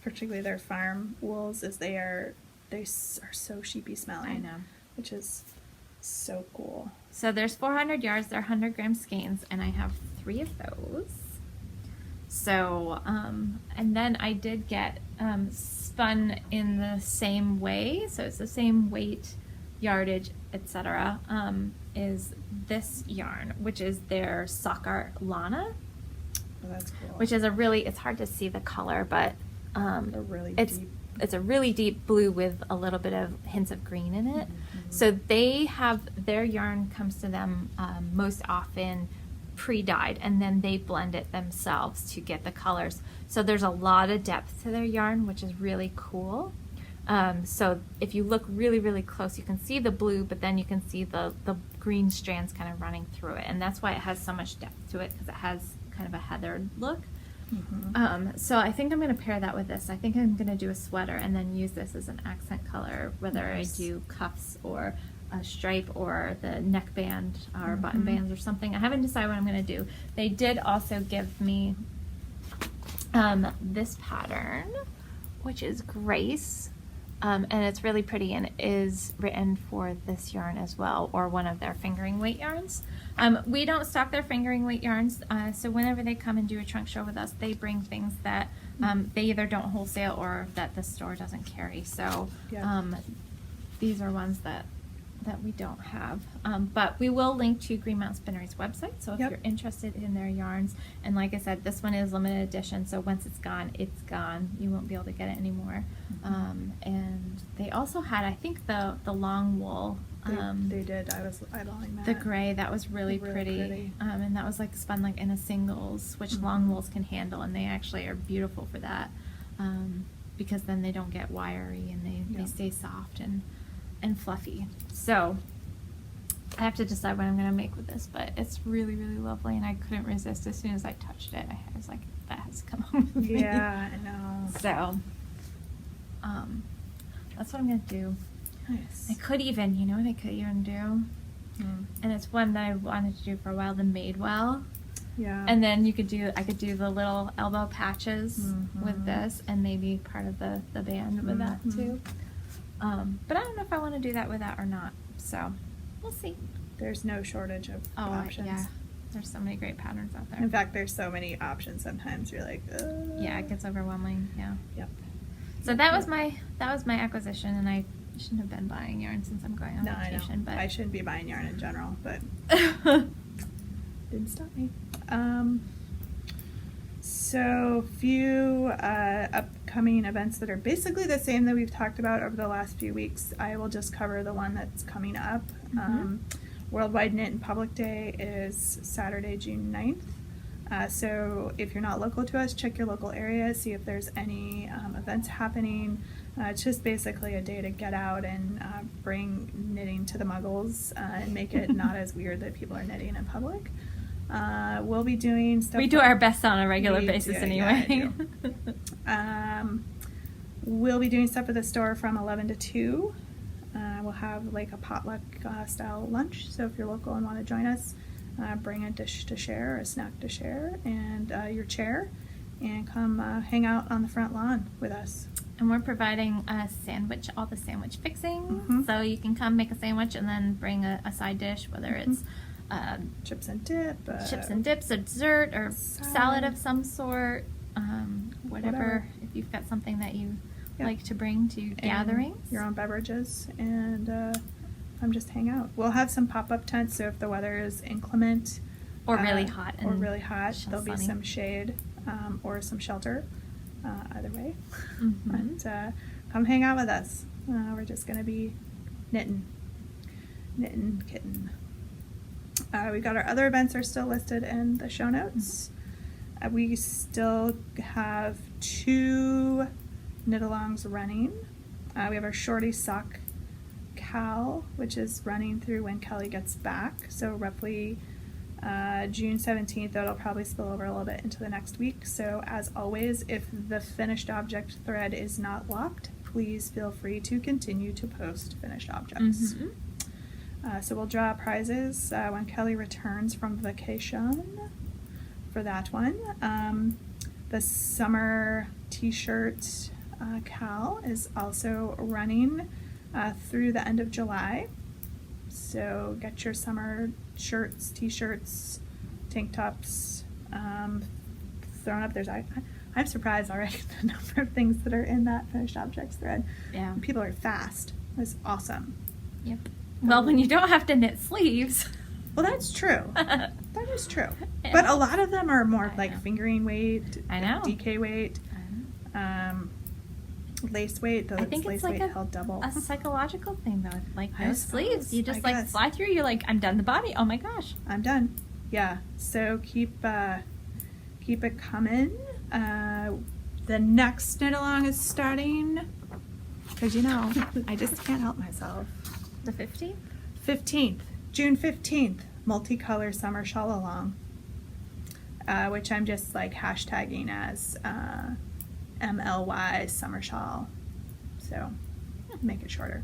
particularly their farm wools, is they are so sheepy smelling. I know. Which is so cool. So there's 400 yards. They're 100-gram skeins, and I have 3 of those. So, and then I did get spun in the same way. So it's the same weight, yardage, etc. Is this yarn, which is their Sockart Lana. Oh, that's cool. Which is it's hard to see the color, but it's a really deep blue with a little bit of hints of green in it. So they have, their yarn comes to them most often pre-dyed, and then they blend it themselves to get the colors. So there's a lot of depth to their yarn, which is really cool. So if you look really, really close, you can see the blue, but then you can see the green strands kind of running through it. And that's why it has so much depth to it, because it has kind of a heathered look. So I think I'm going to pair that with this. I think I'm going to do a sweater and then use this as an accent color, whether I do cuffs or a stripe or the neckband or button bands or something. I haven't decided what I'm going to do. They did also give me this pattern, which is Grace. And it's really pretty, and it is written for this yarn as well, or one of their fingering weight yarns. We don't stock their fingering weight yarns, so whenever they come and do a trunk show with us, they bring things that they either don't wholesale or that the store doesn't carry. So these are ones that we don't have. But we will link to Greenmount Spinnery's website, so if you're interested in their yarns, and like I said, this one is limited edition, so once it's gone, it's gone. You won't be able to get it anymore. And they also had, I think, the long wool. They did. I was eyeballing that. The gray, that was really pretty. And that was like spun like in a singles, which long wools can handle, and they actually are beautiful for that, because then they don't get wiry, and they stay soft and fluffy. So I have to decide what I'm going to make with this, but it's really, really lovely, and I couldn't resist. As soon as I touched it, I was like, that has to come home with me. Yeah, I know. So that's what I'm going to do. Nice. I could even, you know what I could even do? And it's one that I wanted to do for a while, the Madewell. Yeah. And then I could do the little elbow patches with this, and maybe part of the band with that too. But I don't know if I want to do that with that or not, so we'll see. There's no shortage of options. Yeah, there's so many great patterns out there. In fact, there's so many options sometimes you're like, yeah, it gets overwhelming. Yeah. Yep. So that was my acquisition, and I shouldn't have been buying yarn since I'm going on vacation. I know. But I shouldn't be buying yarn in general, but didn't stop me. So few upcoming events that are basically the same that we've talked about over the last few weeks. I will just cover the one that's coming up. Worldwide Knit and Public Day is Saturday, June 9th. So if you're not local to us, check your local area, see if there's any events happening. It's just basically a day to get out and bring knitting to the muggles and make it not as weird that people are knitting in public. We'll be doing stuff. We do our best on a regular basis anyway. We'll be doing stuff at the store from 11 to 2. We'll have like a potluck style lunch. So if you're local and want to join us, bring a dish to share, a snack to share, and your chair, and come hang out on the front lawn with us. And we're providing all the sandwich fixing. So you can come make a sandwich and then bring a side dish, whether it's chips and dip, a dessert, or salad of some sort, whatever. If you've got something that you like to bring to gatherings, your own beverages, and come just hang out. We'll have some pop-up tents, so if the weather is inclement or really hot, there'll be some shade or some shelter. Either way, but come hang out with us. We're just gonna be knitting kitten. We got our other events are still listed in the show notes. We still have 2 knit-alongs running. We have our Shorty Sock KAL, which is running through when Kelly gets back. So roughly June 17th, that'll probably spill over a little bit into the next week. So as always, if the finished object thread is not locked, please feel free to continue to post finished objects. So we'll draw prizes when Kelly returns from vacation for that one. The summer t-shirt KAL is also running through the end of July. So get your summer shirts, t-shirts, tank tops thrown up. I'm surprised already the number of things that are in that finished objects thread. Yeah. People are fast. It's awesome. Yep. Well, when you don't have to knit sleeves. Well, that's true. That is true. But a lot of them are more like fingering weight, I know. DK weight, lace weight. Though I think lace it's like weight held double. a psychological thing though. Like I no suppose, sleeves, you just I like guess. fly through. You're like, I'm done the body. Oh my gosh. I'm done. Yeah. So keep it coming. The next knit along is starting because I just can't help myself. The 15th. 15th, June 15th, multicolor summer shawl along, which I'm just like hashtagging as MLY summer shawl. So make it shorter.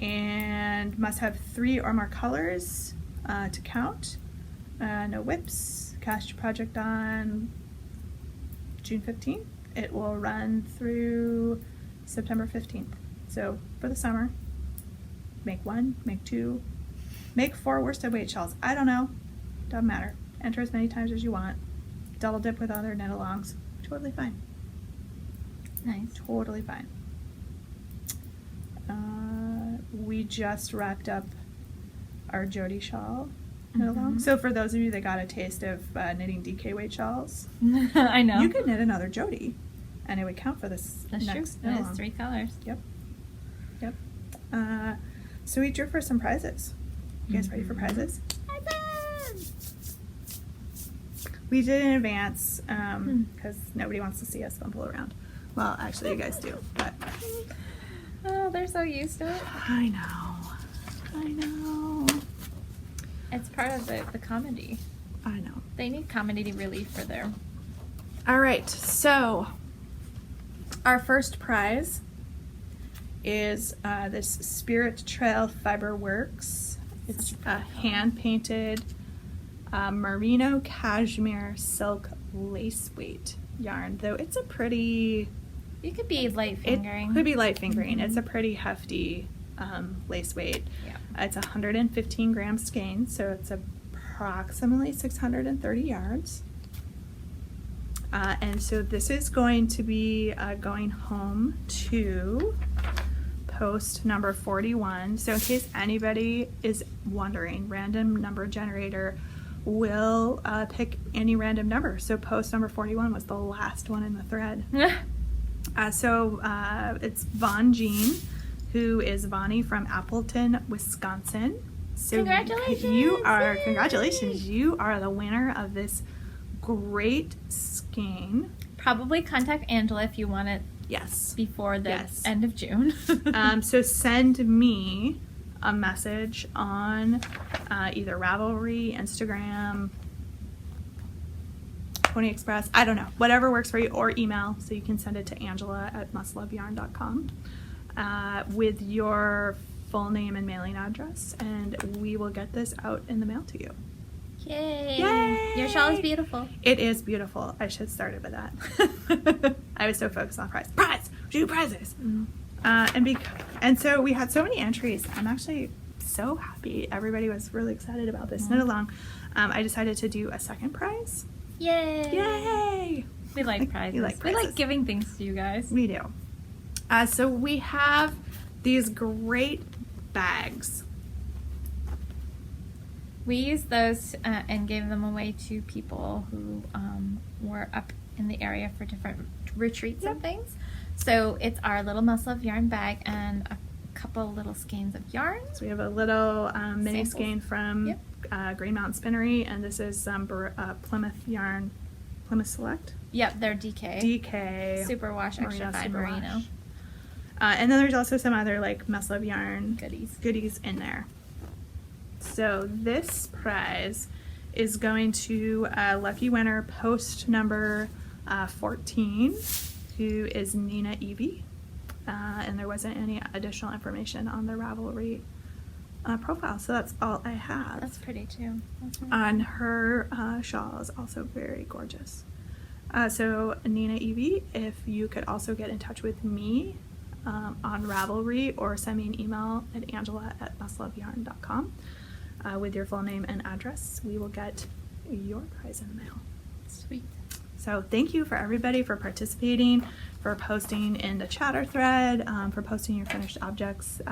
And must have 3 or more colors to count. No whips. Cast your project on June 15th. It will run through September 15th. So for the summer, make 1, make 2, make 4 worsted weight shawls. I don't know. Doesn't matter. Enter as many times as you want. Double dip with other knit alongs. Totally fine. Nice. Totally fine. We just wrapped up our Jodi Shawl knit along. So for those of you that got a taste of knitting DK weight shawls, I know. you could knit another Jodi, and it would count for this That's true. next It knit is along. 3 colors. Yep. So we drew for some prizes. You guys ready for prizes? We did in advance because nobody wants to see us fumble around. Well, actually, you guys do, but Oh, they're so used to it. I know. It's part of the comedy. I know. They need comedy relief for their. All right, so our first prize is this Spirit Trail Fiber Works. It's a hand-painted merino cashmere silk lace weight yarn, though it's a pretty... You could be light fingering. It could be light fingering. It's a pretty hefty lace weight. Yeah. It's 115 grams skein, so it's approximately 630 yards. And so this is going to be going home to post number 41. So in case anybody is wondering, random number generator will pick any random number. So post number 41 was the last one in the thread. So it's Von Jean, who is Vonnie from Appleton, Wisconsin. So Congratulations! Congratulations! You are the winner of this great skein. Probably contact Angela if you want it Yes. before the Yes. end of June. So send me a message on either Ravelry, Instagram, Pony Express, I don't know, whatever works for you, or email, so you can send it to Angela@mustloveyarn.com with your full name and mailing address, and we will get this out in the mail to you. Yay! Yay! Your shawl is beautiful. It is beautiful. I should have started with that. I was so focused on prize, do prizes. And so we had so many entries. I'm actually so happy. Everybody was really excited about this knit along. I decided to do a second prize. Yay! Yay! We like prizes. We like We prizes. like giving things to you guys. We do. So we have these great bags. We used those and gave them away to people who were up in the area for different retreats and things. So it's our little Muscle of Yarn bag and a couple little skeins of yarn. So we have a little mini Samples. skein from Green Mountain Spinnery, and this is some Plymouth yarn, Plymouth Select. Yep, they're DK. DK. Superwash, extra Merino fine merino. Superwash. And then there's also some other like Muscle of Yarn Goodies. in there. So this prize is going to lucky winner post number 14, who is Nina Evie. And there wasn't any additional information on the Ravelry profile. So that's all I have. That's pretty too. That's really On her shawl is also very gorgeous. So Nina Evie, if you could also get in touch with me on Ravelry or send me an email at angela@muscleofyarn.com with your full name and address, we will get your prize in the mail. sweet. So thank you for everybody for participating, for posting in the chatter thread, for posting your finished objects.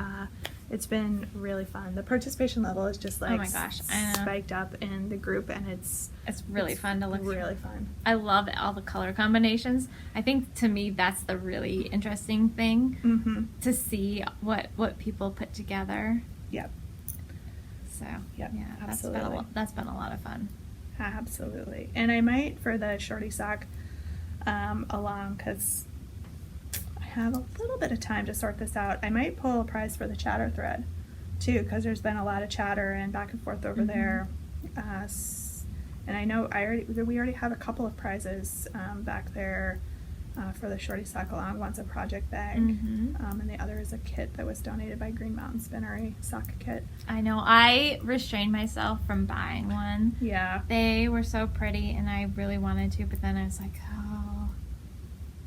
It's been really fun. The participation level is just like Oh my gosh, I know. spiked up in the group, and it's really fun to look through. really fun. I love all the color combinations. I think to me that's the really interesting thing, Mm-hmm. to see what people put together. Yep. So Yep, yeah, absolutely. that's been a lot of fun. Absolutely. And I might, for the shorty sock along, because I have a little bit of time to sort this out, I might pull a prize for the chatter thread too, because there's been a lot of chatter and back and forth over there. And I know we already have a couple of prizes back there for the shorty sock along. One's a project bag, and the other is a kit that was donated by Green Mountain Spinnery, sock kit. I know. I restrained myself from buying one. Yeah. They were so pretty, and I really wanted to, but then I was like, oh,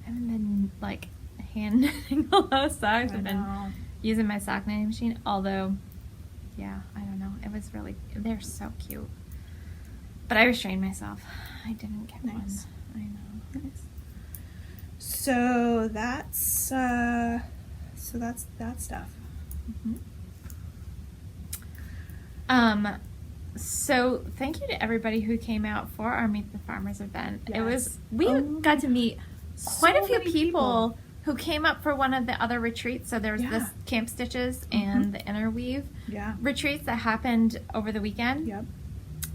I haven't been like hand knitting a lot of socks. I've been using my sock knitting machine. Although, yeah, I don't know. It was really, they're so cute. But I restrained myself. I didn't get one. I know. Nice. So that's that stuff. So thank you to everybody who came out for our Meet the Farmers event. Yes. We got to meet quite a few many people who came up for one of the other retreats. So there was this Camp Stitches and the Interweave retreats that happened over the weekend. Yep.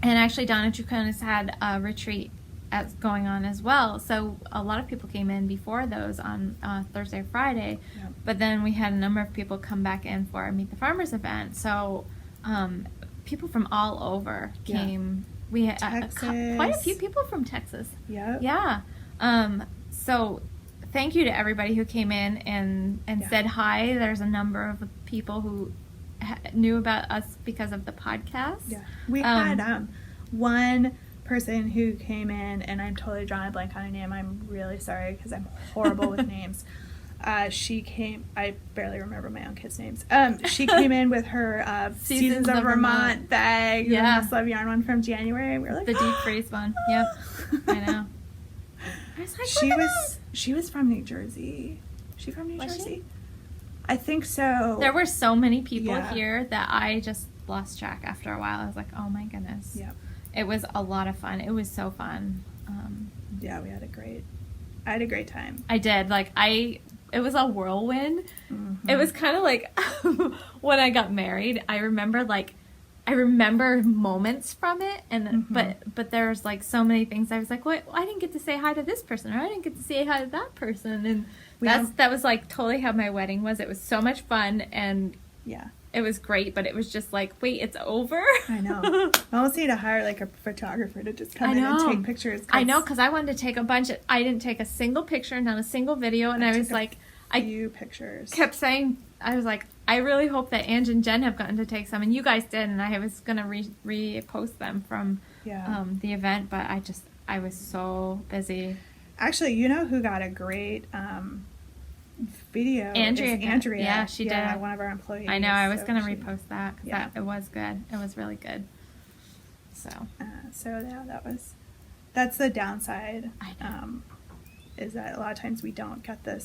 And actually Donna Chukonis had a retreat going on as well. So a lot of people came in before those on Thursday, Friday. Yep. But then we had a number of people come back in for our Meet the Farmers event. So people from all over came. We had quite a few people from Texas. Yep. Yeah. So thank you to everybody who came in and said hi. There's a number of people who knew about us because of the podcast. Yeah. We had one person who came in, and I'm totally drawing a blank on her name. I'm really sorry because I'm horrible with names. She came, I barely remember my own kids' names. She came in with her Seasons of Vermont bag, the Muscle of Yarn one from January. We were like, the deep freeze one. Yep. I know. I was like, she was from New Jersey. Is she from New Jersey? I think so. There were so many people here that I just lost track after a while. I was like, oh my goodness. Yep. It was a lot of fun. It was so fun. Yeah, I had a great time. I did. It was a whirlwind. It was kind of like when I got married. I remember moments from it, and but there's like so many things. I was like, "What? I didn't get to say hi to this person, or I didn't get to say hi to that person," and that was like totally how my wedding was. It was so much fun, and it was great. But it was just like, wait, it's over. I know. I almost need to hire like a photographer to just come in and take pictures. I know, because I wanted to take a bunch. I didn't take a single picture, not a single video, and I was like, pictures. Kept saying, I was like, I really hope that Ange and Jen have gotten to take some, and you guys did, and I was gonna repost them from the event, but I was so busy. Actually, you know who got a great video? Andrea. Yeah, she did. One of our employees. I know. I was gonna repost that because it was good. It was really good. So. That's the downside. I know. Is that a lot of times we don't get the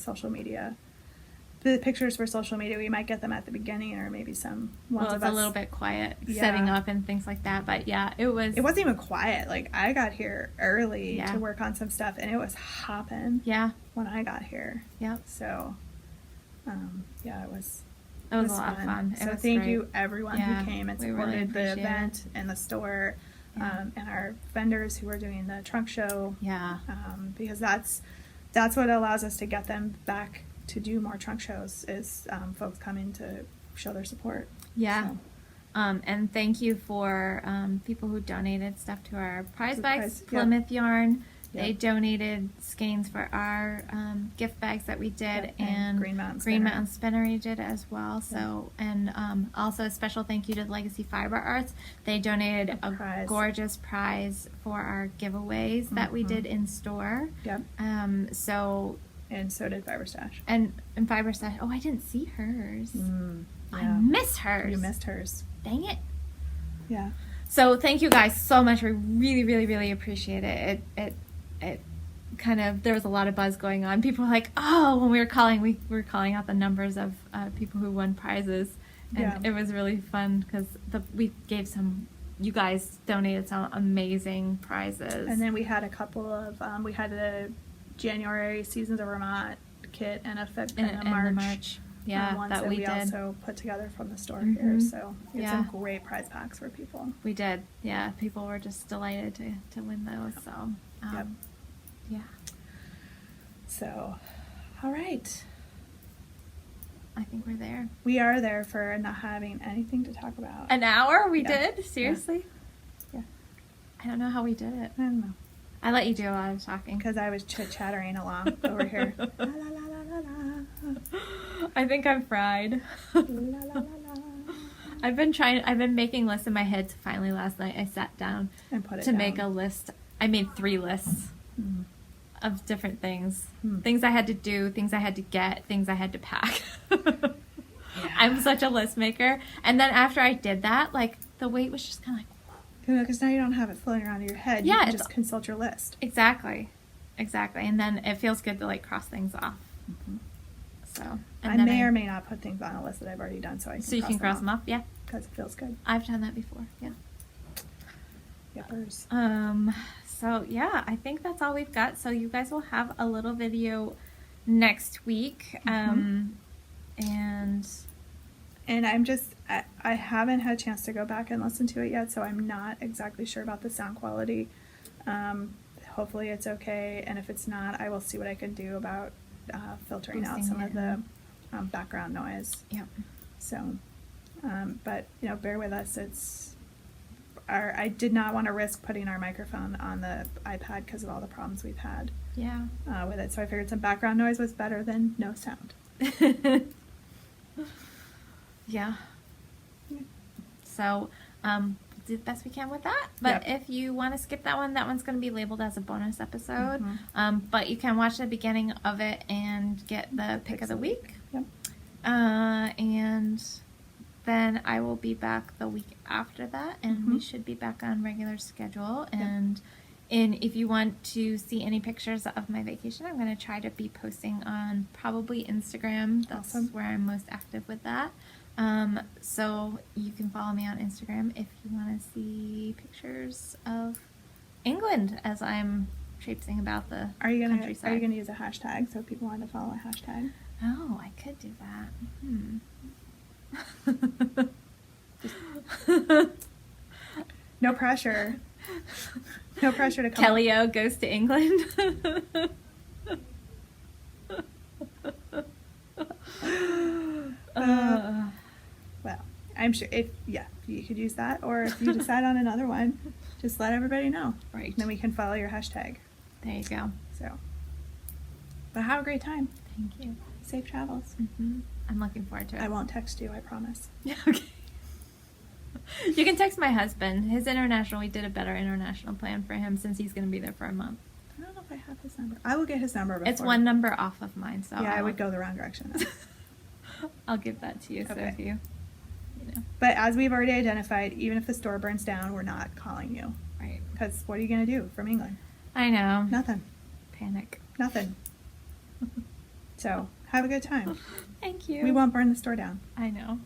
pictures for social media. We might get them at the beginning, or maybe some ones it's a little bit quiet setting up and things like that. But it wasn't even quiet. Like, I got here early to work on some stuff, and it was hopping. Yeah. When I got here. Yep. So, it was. It was a lot of fun. So thank you everyone who came and supported the event and the store, and our vendors who were doing the trunk show. Yeah. Because that's what allows us to get them back to do more trunk shows, is folks coming to show their support. Yeah. So. And thank you for people who donated stuff to our prize bags. Plymouth Yarn They donated skeins for our gift bags that we did, and Green Mountain Spinnery did as well. So, and also a special thank you to Legacy Fiber Arts. They donated a gorgeous prize for our giveaways that we did in store. Yep. So. And so did Fiber Stash. And Fiber Stash. Oh, I didn't see hers. Yeah. I missed hers. You missed hers. Dang it. Yeah. So thank you guys so much. We really, really, really appreciate it. It kind of, there was a lot of buzz going on. People were like, oh, when we were calling out the numbers of people who won prizes. And it was really fun because we gave you guys donated some amazing prizes. And then we had a couple of, we had the January Seasons of Vermont kit and a March. Yeah, ones that we did. also put together from the store here. So we had some great prize packs for people. We did. Yeah, people were just delighted to win those. So, yeah. So, all right. I think we're there. We are there for not having anything to talk about. An hour? We did? Seriously? Yeah. I don't know how we did it. I don't know. I let you do a lot of talking. Because I was chit-chattering along over here. La, la, la, la, la. I think I'm fried. La, la, la, la. I've been making lists in my head. So finally last night I sat down and put it to down. make a list. I made 3 lists of different things. Things I had to do, things I had to get, things I had to pack. I'm such a list maker. And then after I did that, like, the weight was just kind of like, because now you don't have it floating around in your head. Yeah, you can just consult your list. Exactly. And then it feels good to, like, cross things off. So I may or may not put things on a list that I've already done, so you can cross them off. Yeah, because it feels good. I've done that before. Yeah. Yippers. So yeah, I think that's all we've got. So you guys will have a little video next week, and I haven't had a chance to go back and listen to it yet, so I'm not exactly sure about the sound quality. Hopefully it's okay, and if it's not, I will see what I can do about filtering out some of the background noise. Yeah. So, but bear with us. I did not want to risk putting our microphone on the iPad because of all the problems we've had. Yeah. With it, so I figured some background noise was better than no sound. Yeah. So, we'll do the best we can with that. But if you want to skip that one's going to be labeled as a bonus episode. But you can watch the beginning of it and get the pick of the week. Yep. And then I will be back the week after that, and we should be back on regular schedule. And if you want to see any pictures of my vacation, I'm going to try to be posting on probably Instagram. That's where I'm most active with that. So you can follow me on Instagram if you want to see pictures of England as I'm traipsing about the countryside. Are you gonna use a hashtag so people want to follow a hashtag? Oh, I could do that. No pressure. No pressure to come. Kelly-O goes to England. Well, I'm sure if you could use that, or if you decide on another one, just let everybody know. Right. Then we can follow your hashtag. There you go. So, but have a great time. Thank you. Safe travels. I'm looking forward to it. I won't text you, I promise. Okay. You can text my husband. His international, we did a better international plan for him since he's going to be there for a month. I don't know if I have his number. I will get his number before. It's one number off of mine, so yeah, I would go the wrong direction. I'll give that to you. So if you know. But as we've already identified, even if the store burns down, we're not calling you. Right. Because what are you going to do from England? I know. Nothing. Panic. Nothing. So have a good time. Thank you. We won't burn the store down. I know.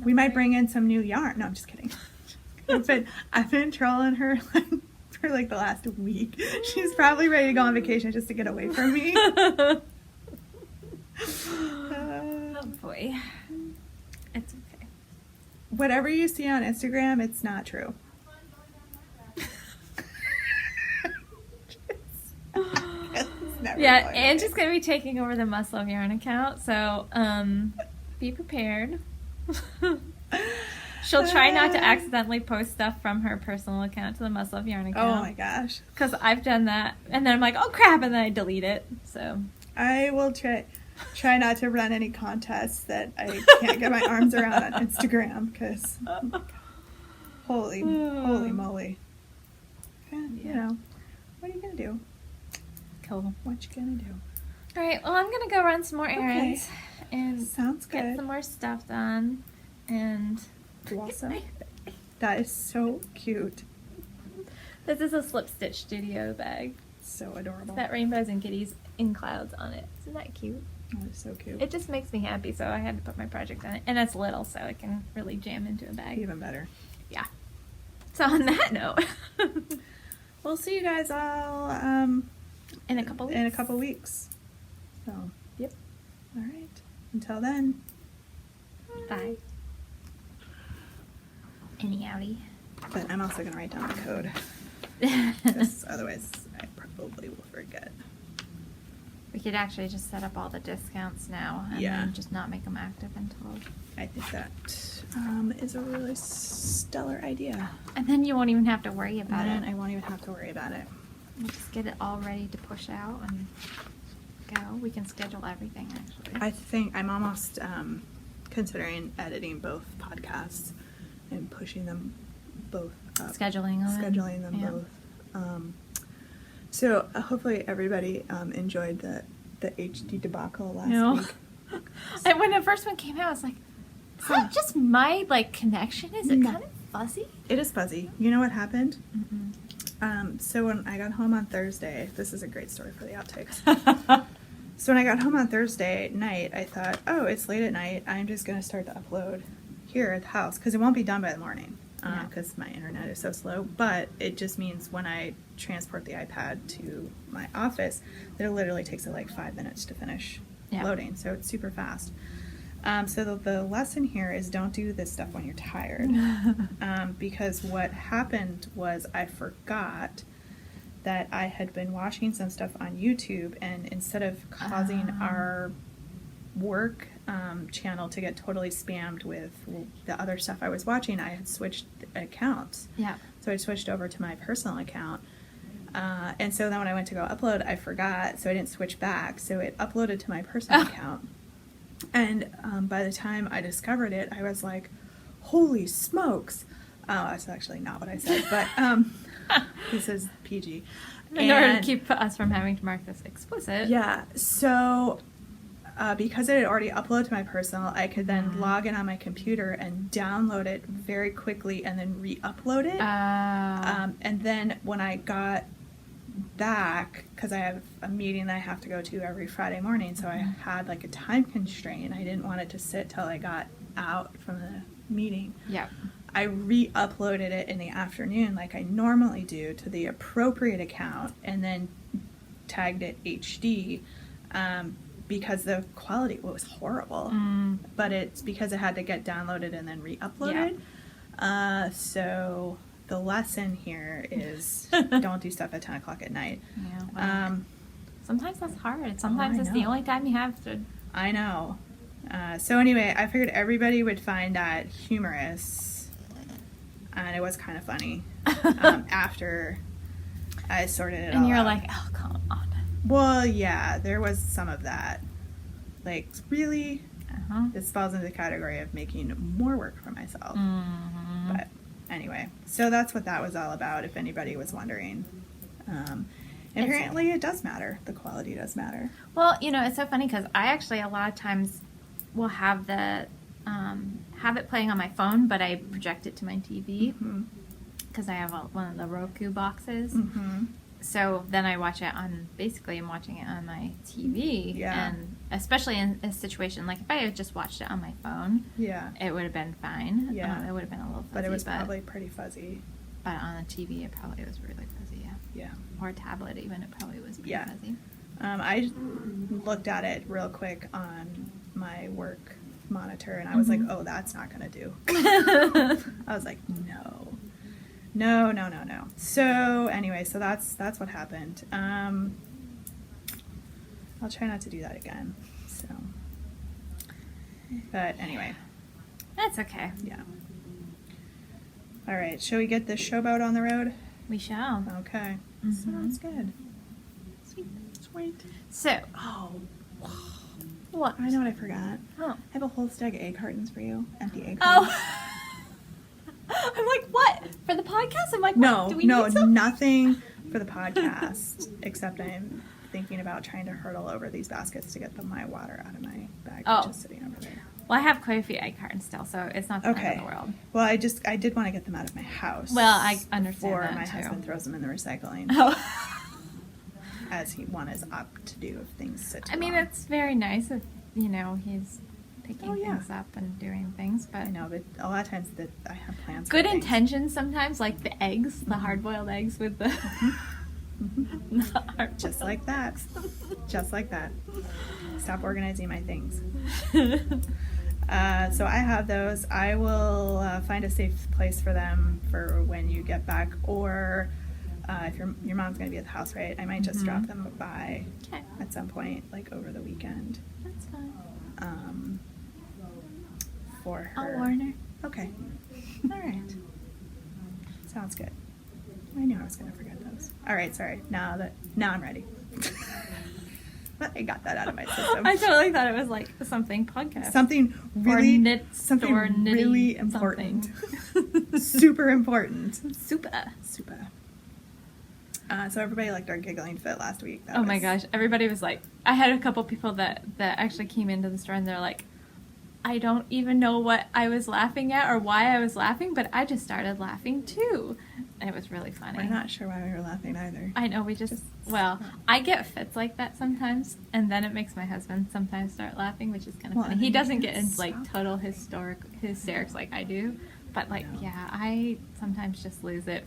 We might bring in some new yarn. No, I'm just kidding. I've been trolling her for like the last week. She's probably ready to go on vacation just to get away from me. Oh boy. It's okay. Whatever you see on Instagram, it's not true. Yeah, Angie's going to be taking over the Muscle of Yarn account, so be prepared. She'll try not to accidentally post stuff from her personal account to the Must Love Yarn account. Oh my gosh. Because I've done that. And then I'm like, oh crap, and then I delete it. So I will try not to run any contests that I can't get my arms around on Instagram, because holy moly. You know, what are you going to do? Cool. What you going to do? All right, well, I'm going to go run some more errands. And Sounds good. get some more stuff done. And Awesome. That is so cute. this is a Slip Stitch Studio bag. So adorable. It's got rainbows and kitties in clouds on it. Isn't that cute? That is so cute. It just makes me happy, so I had to put my project on it. And it's little, so it can really jam into a bag. Even better. Yeah. So on that note, We'll see you guys all in a couple weeks. in a couple weeks. So, Yep. all right. Until then. Bye. Any outie. But I'm also going to write down the code, because otherwise I probably will forget. We could actually just set up all the discounts now and Yeah. then just not make them active until... I think that is a really stellar idea. And then you won't even have to worry about And it. I won't even have to worry about it. We'll just get it all ready to push out and go. We can schedule everything, actually. I think I'm almost considering editing both podcasts and pushing them both up. Scheduling them. Scheduling them Yeah. both. So hopefully everybody enjoyed the HD debacle last No. week. And when the first one came out, I was like, is that just my, connection? Is it No. kind of fuzzy? It is fuzzy. You know what happened? Mm-mm. So when I got home on Thursday, this is a great story for the outtakes. So when I got home on Thursday night, I thought, oh, it's late at night. I'm just going to start to upload here at the house, because it won't be done by the morning, Yeah. because my internet is so slow. But it just means when I transport the iPad to my office, that it literally takes it like 5 minutes to finish Yeah. loading. So it's super fast. So the lesson here is don't do this stuff when you're tired. Because what happened was I forgot that I had been watching some stuff on YouTube, and instead of causing our work channel to get totally spammed with the other stuff I was watching, I had switched accounts. Yeah. So I switched over to my personal account. And so then when I went to go upload, I forgot, so I didn't switch back. So it uploaded to my personal account. And by the time I discovered it, I was like, holy smokes. That's actually not what I said, but this is PG. In order to keep us from having to mark this explicit. Yeah, so because it had already uploaded to my personal, I could then log in on my computer and download it very quickly and then re-upload it. And then when I got back, because I have a meeting that I have to go to every Friday morning, so I had like a time constraint. I didn't want it to sit till I got out from the meeting. Yeah. I re-uploaded it in the afternoon like I normally do to the appropriate account, and then tagged it HD because the quality was horrible. But it's because it had to get downloaded and then re-uploaded. So the lesson here is don't do stuff at 10 o'clock at night. Yeah. Well, sometimes that's hard. Sometimes I it's the know. only time you have to. I know. So anyway, I figured everybody would find that humorous. And it was kind of funny after I sorted it all And you're out. like, oh, come on. Well, yeah, there was some of that. Like, really? Uh-huh. This falls into the category of making more work for myself. Mm-hmm. But anyway, so that's what that was all about, if anybody was wondering. Apparently it does matter. The quality does matter. Well, it's so funny because I actually a lot of times will have have it playing on my phone, but I project it to my TV because I have one of the Roku boxes. Mm-hmm. So then I watch it I'm watching it on my TV. Yeah. And especially in a situation, like if I had just watched it on my phone, Yeah. it would have been fine. Yeah. It would have been a little fuzzy. But it was probably pretty fuzzy. But on the TV, it probably was really fuzzy, yeah. Yeah. Or a tablet even, it probably was pretty Yeah. fuzzy. I looked at it real quick on my work monitor, and I was like, oh, that's not going to do. I was like, no. So anyway, so that's what happened. I'll try not to do that again. So, but anyway, That's okay. yeah. All right, shall we get this showboat on the road? We shall. Okay. Mhm. Sounds good. Sweet. So, Oh, what? I know what I forgot. Oh. I have a whole stack of egg cartons for you. Empty egg cartons. Oh. I'm like, what? For the podcast? I'm like, what? No, Do we no, need some? nothing for the podcast, except I'm thinking about trying to hurdle over these baskets to get my water out of my bag, Oh. which is sitting over there. Well, I have quite a few egg cartons still, so it's not the end of the world. Well, I did want to get them out of my house. Well, I understand before that, my too. husband throws them in the recycling, Oh. as one is apt to do if things sit too I mean, long. it's very nice if, he's picking Oh, yeah. things up and doing things, but... I know, but a lot of times that I have plans. Good for things. intentions sometimes, like the eggs, the hard-boiled eggs with the... Mhm. the hard-boiled Just like that. Just like that. Stop organizing my things. So I have those. I will find a safe place for them for when you get back, or if your mom's going to be at the house, right? I might just drop them by Okay, at some point, like over the weekend, that's fine. for her. I'll warn her. Okay. All right. Sounds good. I knew I was going to forget those. All right, sorry. Now I'm ready. I got that out of my system. I totally thought it was like something podcast. Something Or really, knit something store knitty really important. something. Super important. Super. Super. So everybody liked our giggling fit last week. That Oh my was- gosh, everybody was like, I had a couple people that actually came into the store and they're like, I don't even know what I was laughing at or why I was laughing, but I just started laughing too. And it was really funny. We're not sure why we were laughing either. I know, well, I get fits like that sometimes, and then it makes my husband sometimes start laughing, which is kind of Well, funny. and He then you doesn't can't get into like stop. total hysterics like I do. But like, No. yeah, I sometimes just lose it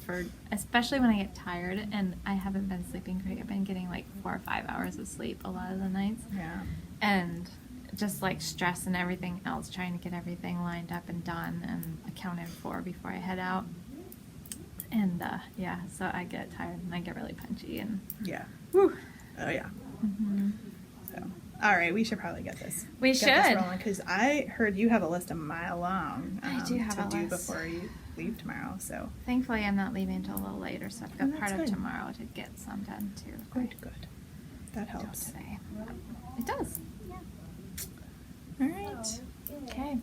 especially when I get tired and I haven't been sleeping great. I've been getting like 4 or 5 hours of sleep a lot of the nights. Yeah. And just like stress and everything else, trying to get everything lined up and done and accounted for before I head out. And yeah, so I get tired and I get really punchy and Yeah. whew. Oh yeah. Mm-hmm. So, all right, we should probably get this. We Get should. this rolling, because I heard you have a list a mile long. I do have to a do list. before you leave tomorrow. So Thankfully, I'm not leaving until a little later, so I've Oh, got part that's of good. tomorrow to get some done too. good. That I don't helps. today. It does. Yeah. All right. Okay.